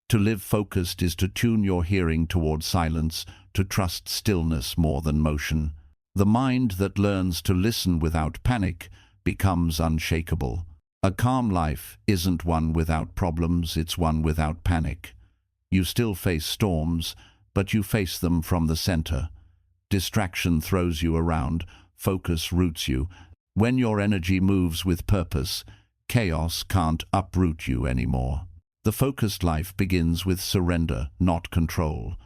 Speaker 1: To live focused is to tune your hearing toward silence, to trust stillness more than motion. The mind that learns to listen without panic becomes unshakable. A calm life isn't one without problems, it's one without panic. You still face storms, but you face them from the center. Distraction throws you around, focus roots you. When your energy moves with purpose, chaos can't uproot you anymore. The focused life begins with surrender, not control.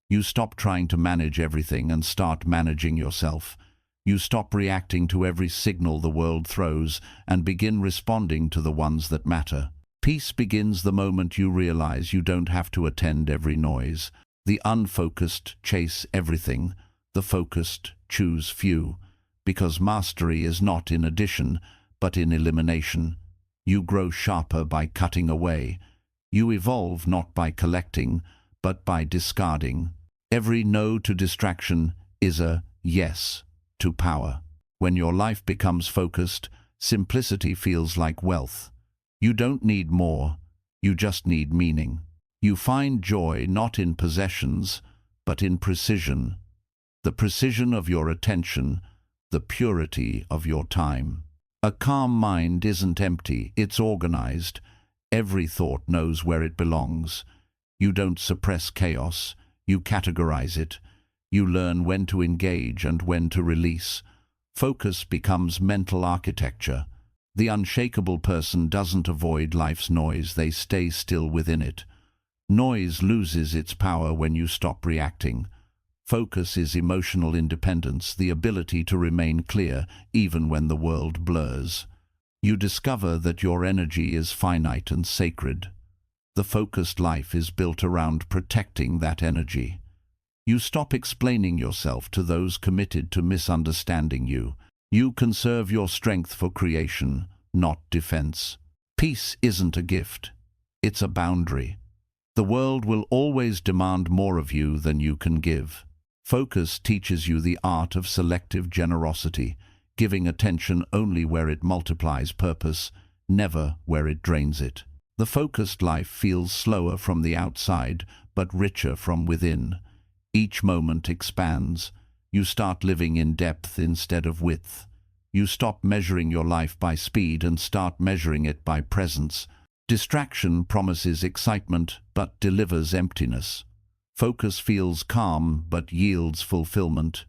Speaker 1: You stop trying to manage everything and start managing yourself. You stop reacting to every signal the world throws and begin responding to the ones that matter. Peace begins the moment you realize you don't have to attend every noise. The unfocused chase everything. The focused choose few. Because mastery is not in addition, but in elimination. You grow sharper by cutting away. You evolve not by collecting, but by discarding. Every no to distraction is a yes to power. When your life becomes focused, simplicity feels like wealth. You don't need more, you just need meaning. You find joy not in possessions, but in precision. The precision of your attention, the purity of your time. A calm mind isn't empty, it's organized. Every thought knows where it belongs. You don't suppress chaos, you categorize it. You learn when to engage and when to release. Focus becomes mental architecture. The unshakable person doesn't avoid life's noise, they stay still within it. Noise loses its power when you stop reacting. Focus is emotional independence, the ability to remain clear even when the world blurs. You discover that your energy is finite and sacred. The focused life is built around protecting that energy. You stop explaining yourself to those committed to misunderstanding you. You conserve your strength for creation, not defense. Peace isn't a gift. It's a boundary. The world will always demand more of you than you can give. Focus teaches you the art of selective generosity, giving attention only where it multiplies purpose, never where it drains it. The focused life feels slower from the outside, but richer from within. Each moment expands. You start living in depth instead of width. You stop measuring your life by speed and start measuring it by presence. Distraction promises excitement but delivers emptiness. Focus feels calm but yields fulfillment.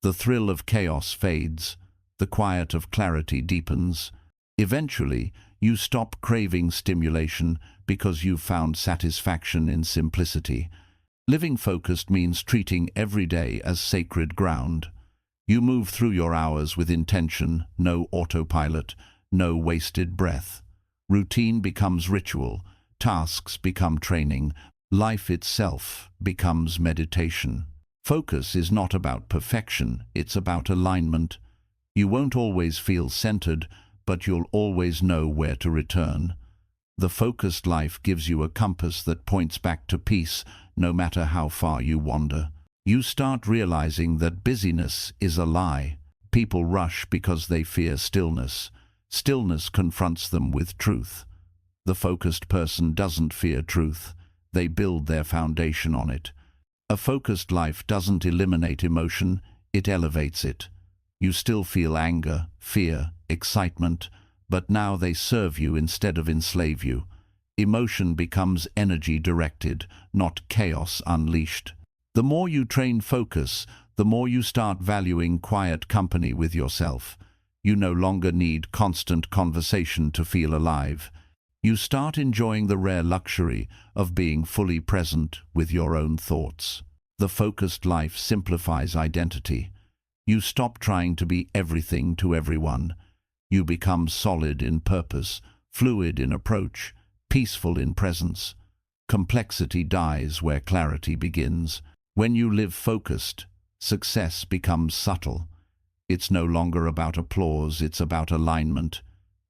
Speaker 1: The thrill of chaos fades. The quiet of clarity deepens. Eventually, you stop craving stimulation because you've found satisfaction in simplicity. Living focused means treating every day as sacred ground. You move through your hours with intention, no autopilot, no wasted breath. Routine becomes ritual, tasks become training, life itself becomes meditation. Focus is not about perfection, it's about alignment. You won't always feel centered, but you'll always know where to return. The focused life gives you a compass that points back to peace, no matter how far you wander. You start realizing that busyness is a lie. People rush because they fear stillness. Stillness confronts them with truth. The focused person doesn't fear truth. They build their foundation on it. A focused life doesn't eliminate emotion, it elevates it. You still feel anger, fear, excitement, but now they serve you instead of enslave you. Emotion becomes energy directed, not chaos unleashed. The more you train focus, the more you start valuing quiet company with yourself. You no longer need constant conversation to feel alive. You start enjoying the rare luxury of being fully present with your own thoughts. The focused life simplifies identity. You stop trying to be everything to everyone. You become solid in purpose, fluid in approach, peaceful in presence. Complexity dies where clarity begins. When you live focused, success becomes subtle. It's no longer about applause, it's about alignment.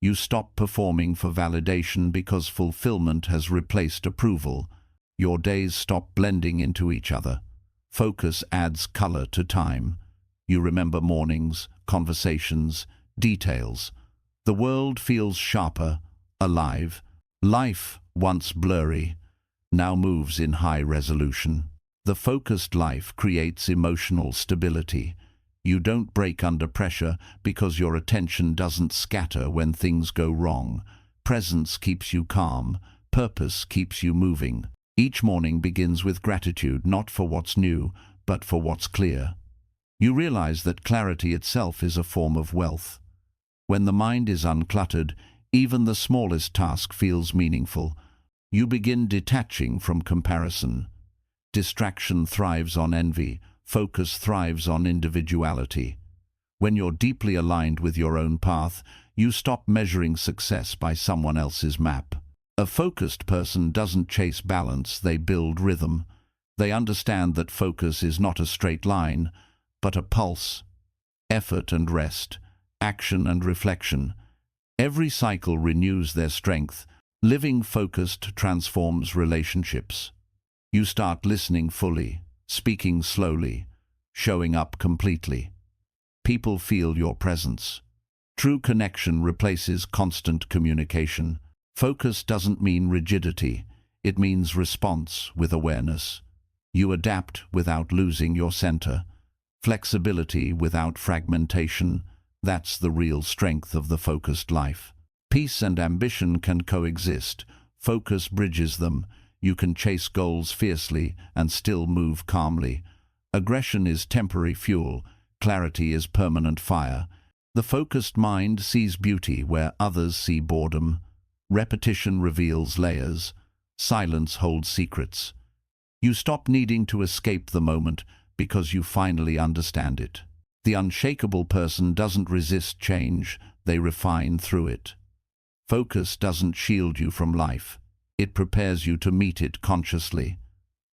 Speaker 1: You stop performing for validation because fulfillment has replaced approval. Your days stop blending into each other. Focus adds color to time. You remember mornings, conversations, details. The world feels sharper, alive. Life, once blurry, now moves in high resolution. The focused life creates emotional stability. You don't break under pressure because your attention doesn't scatter when things go wrong. Presence keeps you calm. Purpose keeps you moving. Each morning begins with gratitude, not for what's new, but for what's clear. You realize that clarity itself is a form of wealth. When the mind is uncluttered, even the smallest task feels meaningful. You begin detaching from comparison. Distraction thrives on envy. Focus thrives on individuality. When you're deeply aligned with your own path, you stop measuring success by someone else's map. A focused person doesn't chase balance, they build rhythm. They understand that focus is not a straight line, but a pulse. Effort and rest, action and reflection. Every cycle renews their strength. Living focused transforms relationships. You start listening fully, speaking slowly, showing up completely. People feel your presence. True connection replaces constant communication. Focus doesn't mean rigidity. It means response with awareness. You adapt without losing your center. Flexibility without fragmentation. That's the real strength of the focused life. Peace and ambition can coexist. Focus bridges them. You can chase goals fiercely and still move calmly. Aggression is temporary fuel. Clarity is permanent fire. The focused mind sees beauty where others see boredom. Repetition reveals layers. Silence holds secrets. You stop needing to escape the moment because you finally understand it. The unshakable person doesn't resist change, they refine through it. Focus doesn't shield you from life. It prepares you to meet it consciously.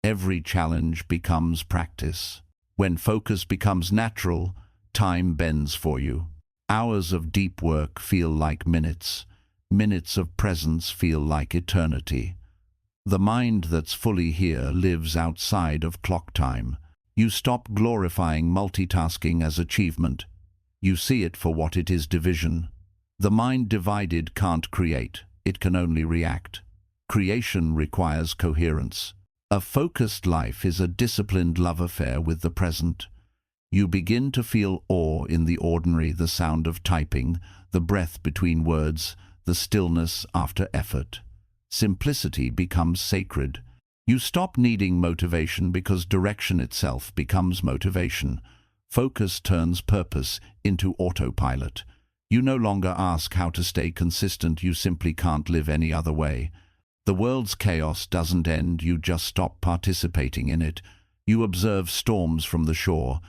Speaker 1: Every challenge becomes practice. When focus becomes natural, time bends for you. Hours of deep work feel like minutes. Minutes of presence feel like eternity. The mind that's fully here lives outside of clock time. You stop glorifying multitasking as achievement. You see it for what it is: division. The mind divided can't create, it can only react. Creation requires coherence. A focused life is a disciplined love affair with the present. You begin to feel awe in the ordinary, the sound of typing, the breath between words, the stillness after effort. Simplicity becomes sacred. You stop needing motivation because direction itself becomes motivation. Focus turns purpose into autopilot. You no longer ask how to stay consistent, you simply can't live any other way. The world's chaos doesn't end, you just stop participating in it. You observe storms from the shore.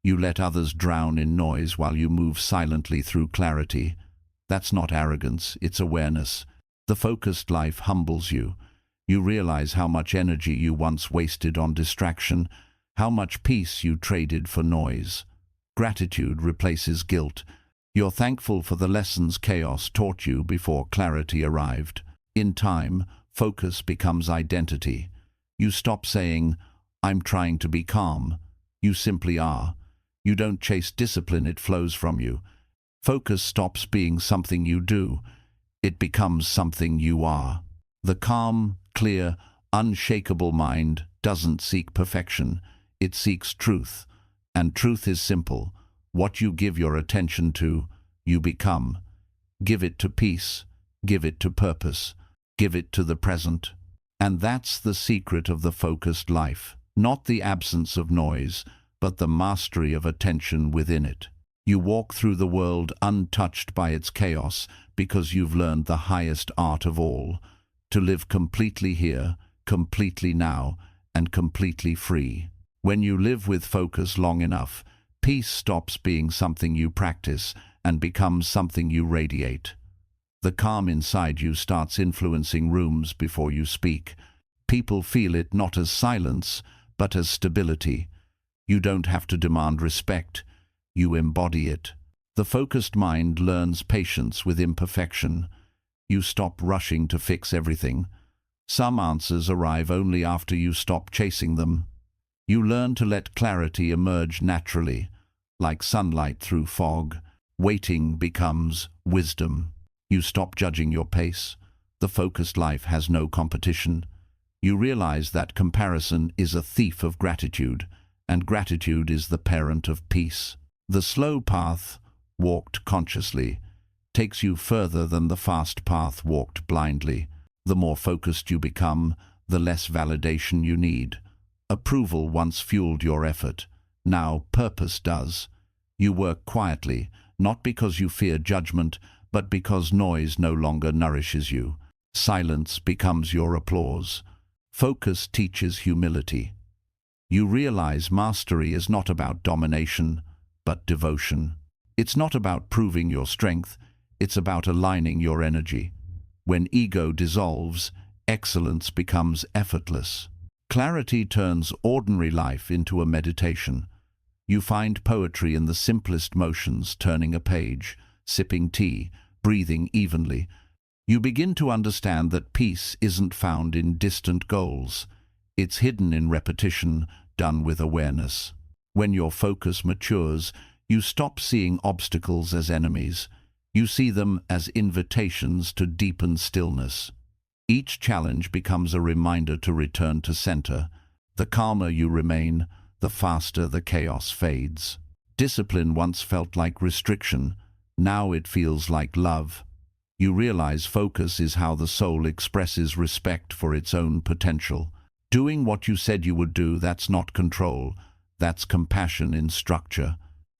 Speaker 1: You let others drown in noise while you move silently through clarity. That's not arrogance, it's awareness. The focused life humbles you. You realize how much energy you once wasted on distraction, how much peace you traded for noise. Gratitude replaces guilt. You're thankful for the lessons chaos taught you before clarity arrived. In time, focus becomes identity. You stop saying, "I'm trying to be calm." You simply are. You don't chase discipline, it flows from you. Focus stops being something you do. It becomes something you are. The calm, clear, unshakable mind doesn't seek perfection. It seeks truth. And truth is simple. What you give your attention to, you become. Give it to peace. Give it to purpose. Give it to the present. And that's the secret of the focused life. Not the absence of noise, but the mastery of attention within it. You walk through the world untouched by its chaos because you've learned the highest art of all, to live completely here, completely now, and completely free. When you live with focus long enough, peace stops being something you practice and becomes something you radiate. The calm inside you starts influencing rooms before you speak. People feel it not as silence, but as stability. You don't have to demand respect. You embody it. The focused mind learns patience with imperfection. You stop rushing to fix everything. Some answers arrive only after you stop chasing them. You learn to let clarity emerge naturally, like sunlight through fog. Waiting becomes wisdom. You stop judging your pace. The focused life has no competition. You realize that comparison is a thief of gratitude, and gratitude is the parent of peace. The slow path, walked consciously, takes you further than the fast path walked blindly. The more focused you become, the less validation you need. Approval once fueled your effort. Now purpose does. You work quietly, not because you fear judgment, but because noise no longer nourishes you. Silence becomes your applause. Focus teaches humility. You realize mastery is not about domination, but devotion. It's not about proving your strength, it's about aligning your energy. When ego dissolves, excellence becomes effortless. Clarity turns ordinary life into a meditation. You find poetry in the simplest motions, turning a page, sipping tea, breathing evenly. You begin to understand that peace isn't found in distant goals. It's hidden in repetition, done with awareness. When your focus matures, you stop seeing obstacles as enemies. You see them as invitations to deepen stillness. Each challenge becomes a reminder to return to center. The calmer you remain, the faster the chaos fades. Discipline once felt like restriction. Now it feels like love. You realize focus is how the soul expresses respect for its own potential. Doing what you said you would do, that's not control. That's compassion in structure.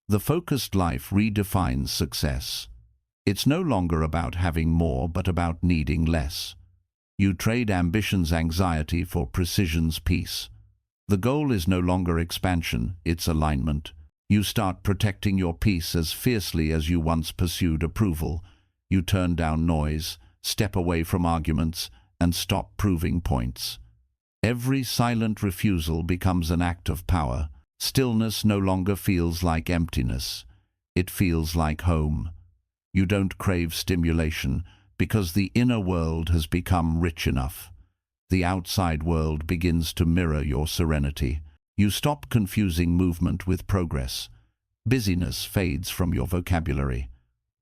Speaker 1: The focused life redefines success. It's no longer about having more, but about needing less. You trade ambition's anxiety for precision's peace. The goal is no longer expansion, it's alignment. You start protecting your peace as fiercely as you once pursued approval. You turn down noise, step away from arguments, and stop proving points. Every silent refusal becomes an act of power. Stillness no longer feels like emptiness. It feels like home. You don't crave stimulation because the inner world has become rich enough. The outside world begins to mirror your serenity. You stop confusing movement with progress. Busyness fades from your vocabulary.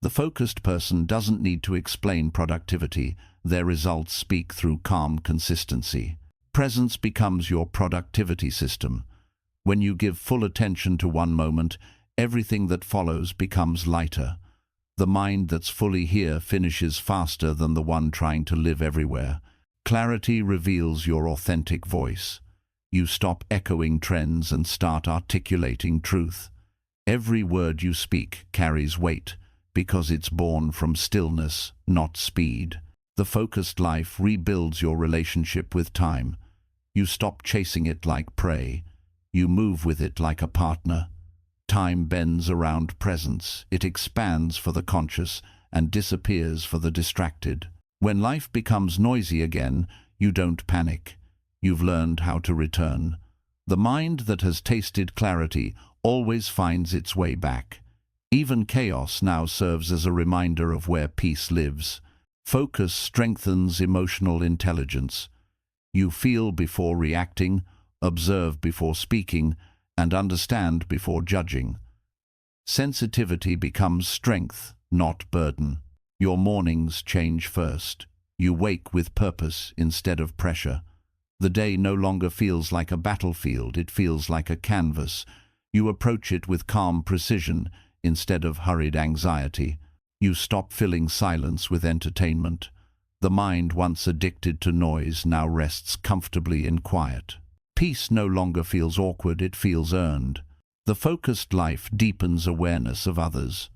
Speaker 1: The focused person doesn't need to explain productivity. Their results speak through calm consistency. Presence becomes your productivity system. When you give full attention to one moment, everything that follows becomes lighter. The mind that's fully here finishes faster than the one trying to live everywhere. Clarity reveals your authentic voice. You stop echoing trends and start articulating truth. Every word you speak carries weight because it's born from stillness, not speed. The focused life rebuilds your relationship with time. You stop chasing it like prey. You move with it like a partner. Time bends around presence. It expands for the conscious and disappears for the distracted. When life becomes noisy again, you don't panic. You've learned how to return. The mind that has tasted clarity always finds its way back. Even chaos now serves as a reminder of where peace lives. Focus strengthens emotional intelligence. You feel before reacting, observe before speaking, and understand before judging. Sensitivity becomes strength, not burden. Your mornings change first. You wake with purpose instead of pressure. The day no longer feels like a battlefield, it feels like a canvas. You approach it with calm precision instead of hurried anxiety. You stop filling silence with entertainment. The mind, once addicted to noise, now rests comfortably in quiet. Peace no longer feels awkward, it feels earned. The focused life deepens awareness of others.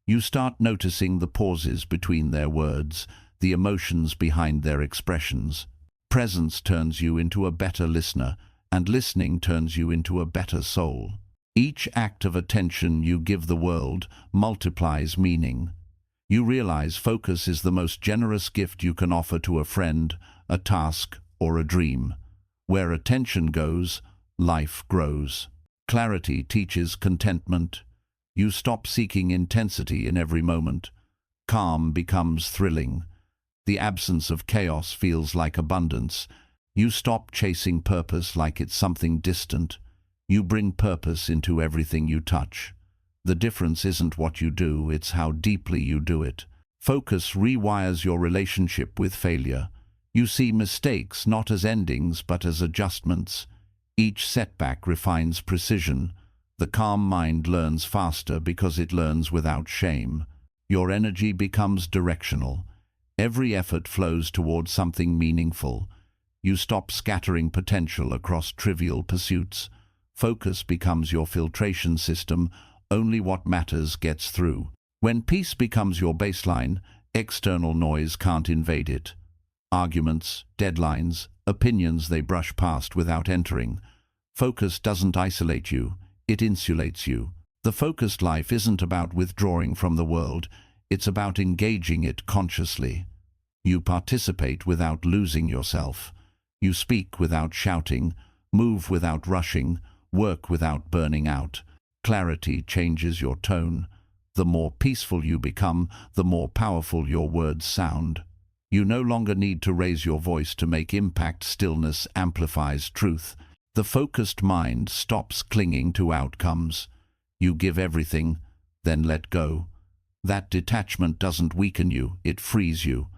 Speaker 1: You start noticing the pauses between their words, the emotions behind their expressions. Presence turns you into a better listener, and listening turns you into a better soul. Each act of attention you give the world multiplies meaning. You realize focus is the most generous gift you can offer to a friend, a task, or a dream. Where attention goes, life grows. Clarity teaches contentment. You stop seeking intensity in every moment. Calm becomes thrilling. The absence of chaos feels like abundance. You stop chasing purpose like it's something distant. You bring purpose into everything you touch. The difference isn't what you do, it's how deeply you do it. Focus rewires your relationship with failure. You see mistakes not as endings but as adjustments. Each setback refines precision. The calm mind learns faster because it learns without shame. Your energy becomes directional. Every effort flows towards something meaningful. You stop scattering potential across trivial pursuits. Focus becomes your filtration system. Only what matters gets through. When peace becomes your baseline, external noise can't invade it. Arguments, deadlines, opinions they brush past without entering. Focus doesn't isolate you, it insulates you. The focused life isn't about withdrawing from the world, it's about engaging it consciously. You participate without losing yourself. You speak without shouting, move without rushing, work without burning out. Clarity changes your tone. The more peaceful you become, the more powerful your words sound. You no longer need to raise your voice to make impact. Stillness amplifies truth. The focused mind stops clinging to outcomes. You give everything, then let go. That detachment doesn't weaken you, it frees you.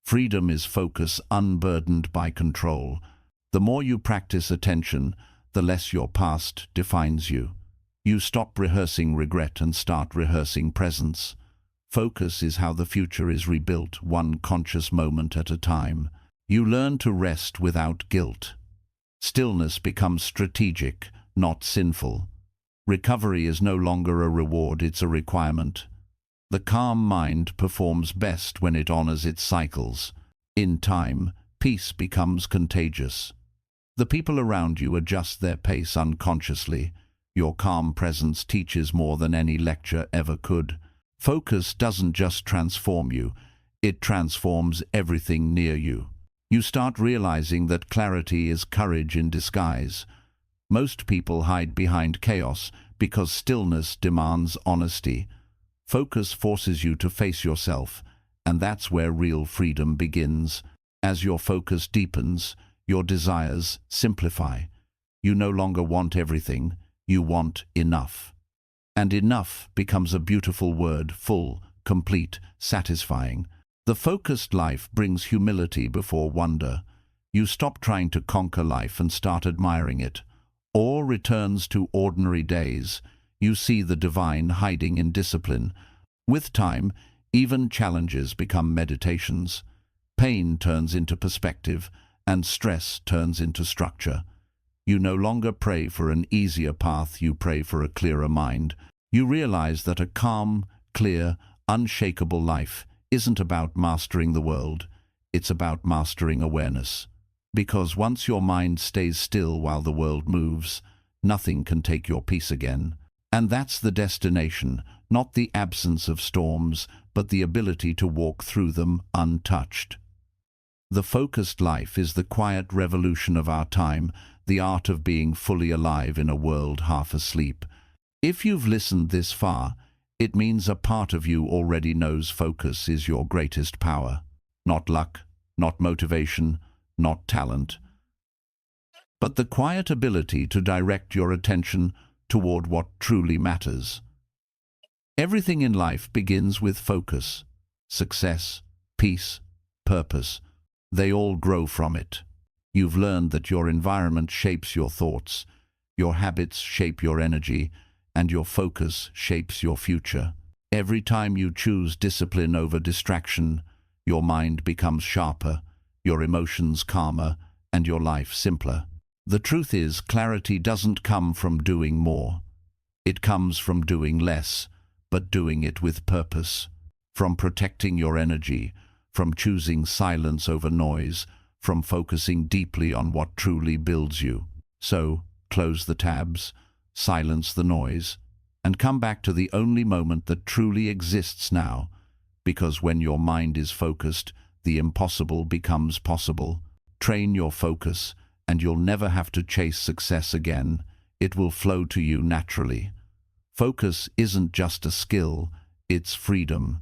Speaker 1: Freedom is focus unburdened by control. The more you practice attention, the less your past defines you. You stop rehearsing regret and start rehearsing presence. Focus is how the future is rebuilt, one conscious moment at a time. You learn to rest without guilt. Stillness becomes strategic, not sinful. Recovery is no longer a reward, it's a requirement. The calm mind performs best when it honors its cycles. In time, peace becomes contagious. The people around you adjust their pace unconsciously. Your calm presence teaches more than any lecture ever could. Focus doesn't just transform you, it transforms everything near you. You start realizing that clarity is courage in disguise. Most people hide behind chaos because stillness demands honesty. Focus forces you to face yourself, and that's where real freedom begins. As your focus deepens, your desires simplify. You no longer want everything, you want enough. And enough becomes a beautiful word, full, complete, satisfying. The focused life brings humility before wonder. You stop trying to conquer life and start admiring it. Awe returns to ordinary days. You see the divine hiding in discipline. With time, even challenges become meditations. Pain turns into perspective, and stress turns into structure. You no longer pray for an easier path, you pray for a clearer mind. You realize that a calm, clear, unshakable life isn't about mastering the world, it's about mastering awareness. Because once your mind stays still while the world moves, nothing can take your peace again. And that's the destination, not the absence of storms, but the ability to walk through them untouched. The focused life is the quiet revolution of our time, the art of being fully alive in a world half asleep. If you've listened this far, it means a part of you already knows focus is your greatest power. Not luck, not motivation, not talent, but the quiet ability to direct your attention toward what truly matters. Everything in life begins with focus. Success, peace, purpose, they all grow from it. You've learned that your environment shapes your thoughts, your habits shape your energy, and your focus shapes your future. Every time you choose discipline over distraction, your mind becomes sharper, your emotions calmer, and your life simpler. The truth is, clarity doesn't come from doing more. It comes from doing less, but doing it with purpose. From protecting your energy, from choosing silence over noise, from focusing deeply on what truly builds you. So, close the tabs, silence the noise, and come back to the only moment that truly exists now, because when your mind is focused, the impossible becomes possible. Train your focus, and you'll never have to chase success again. It will flow to you naturally. Focus isn't just a skill, it's freedom.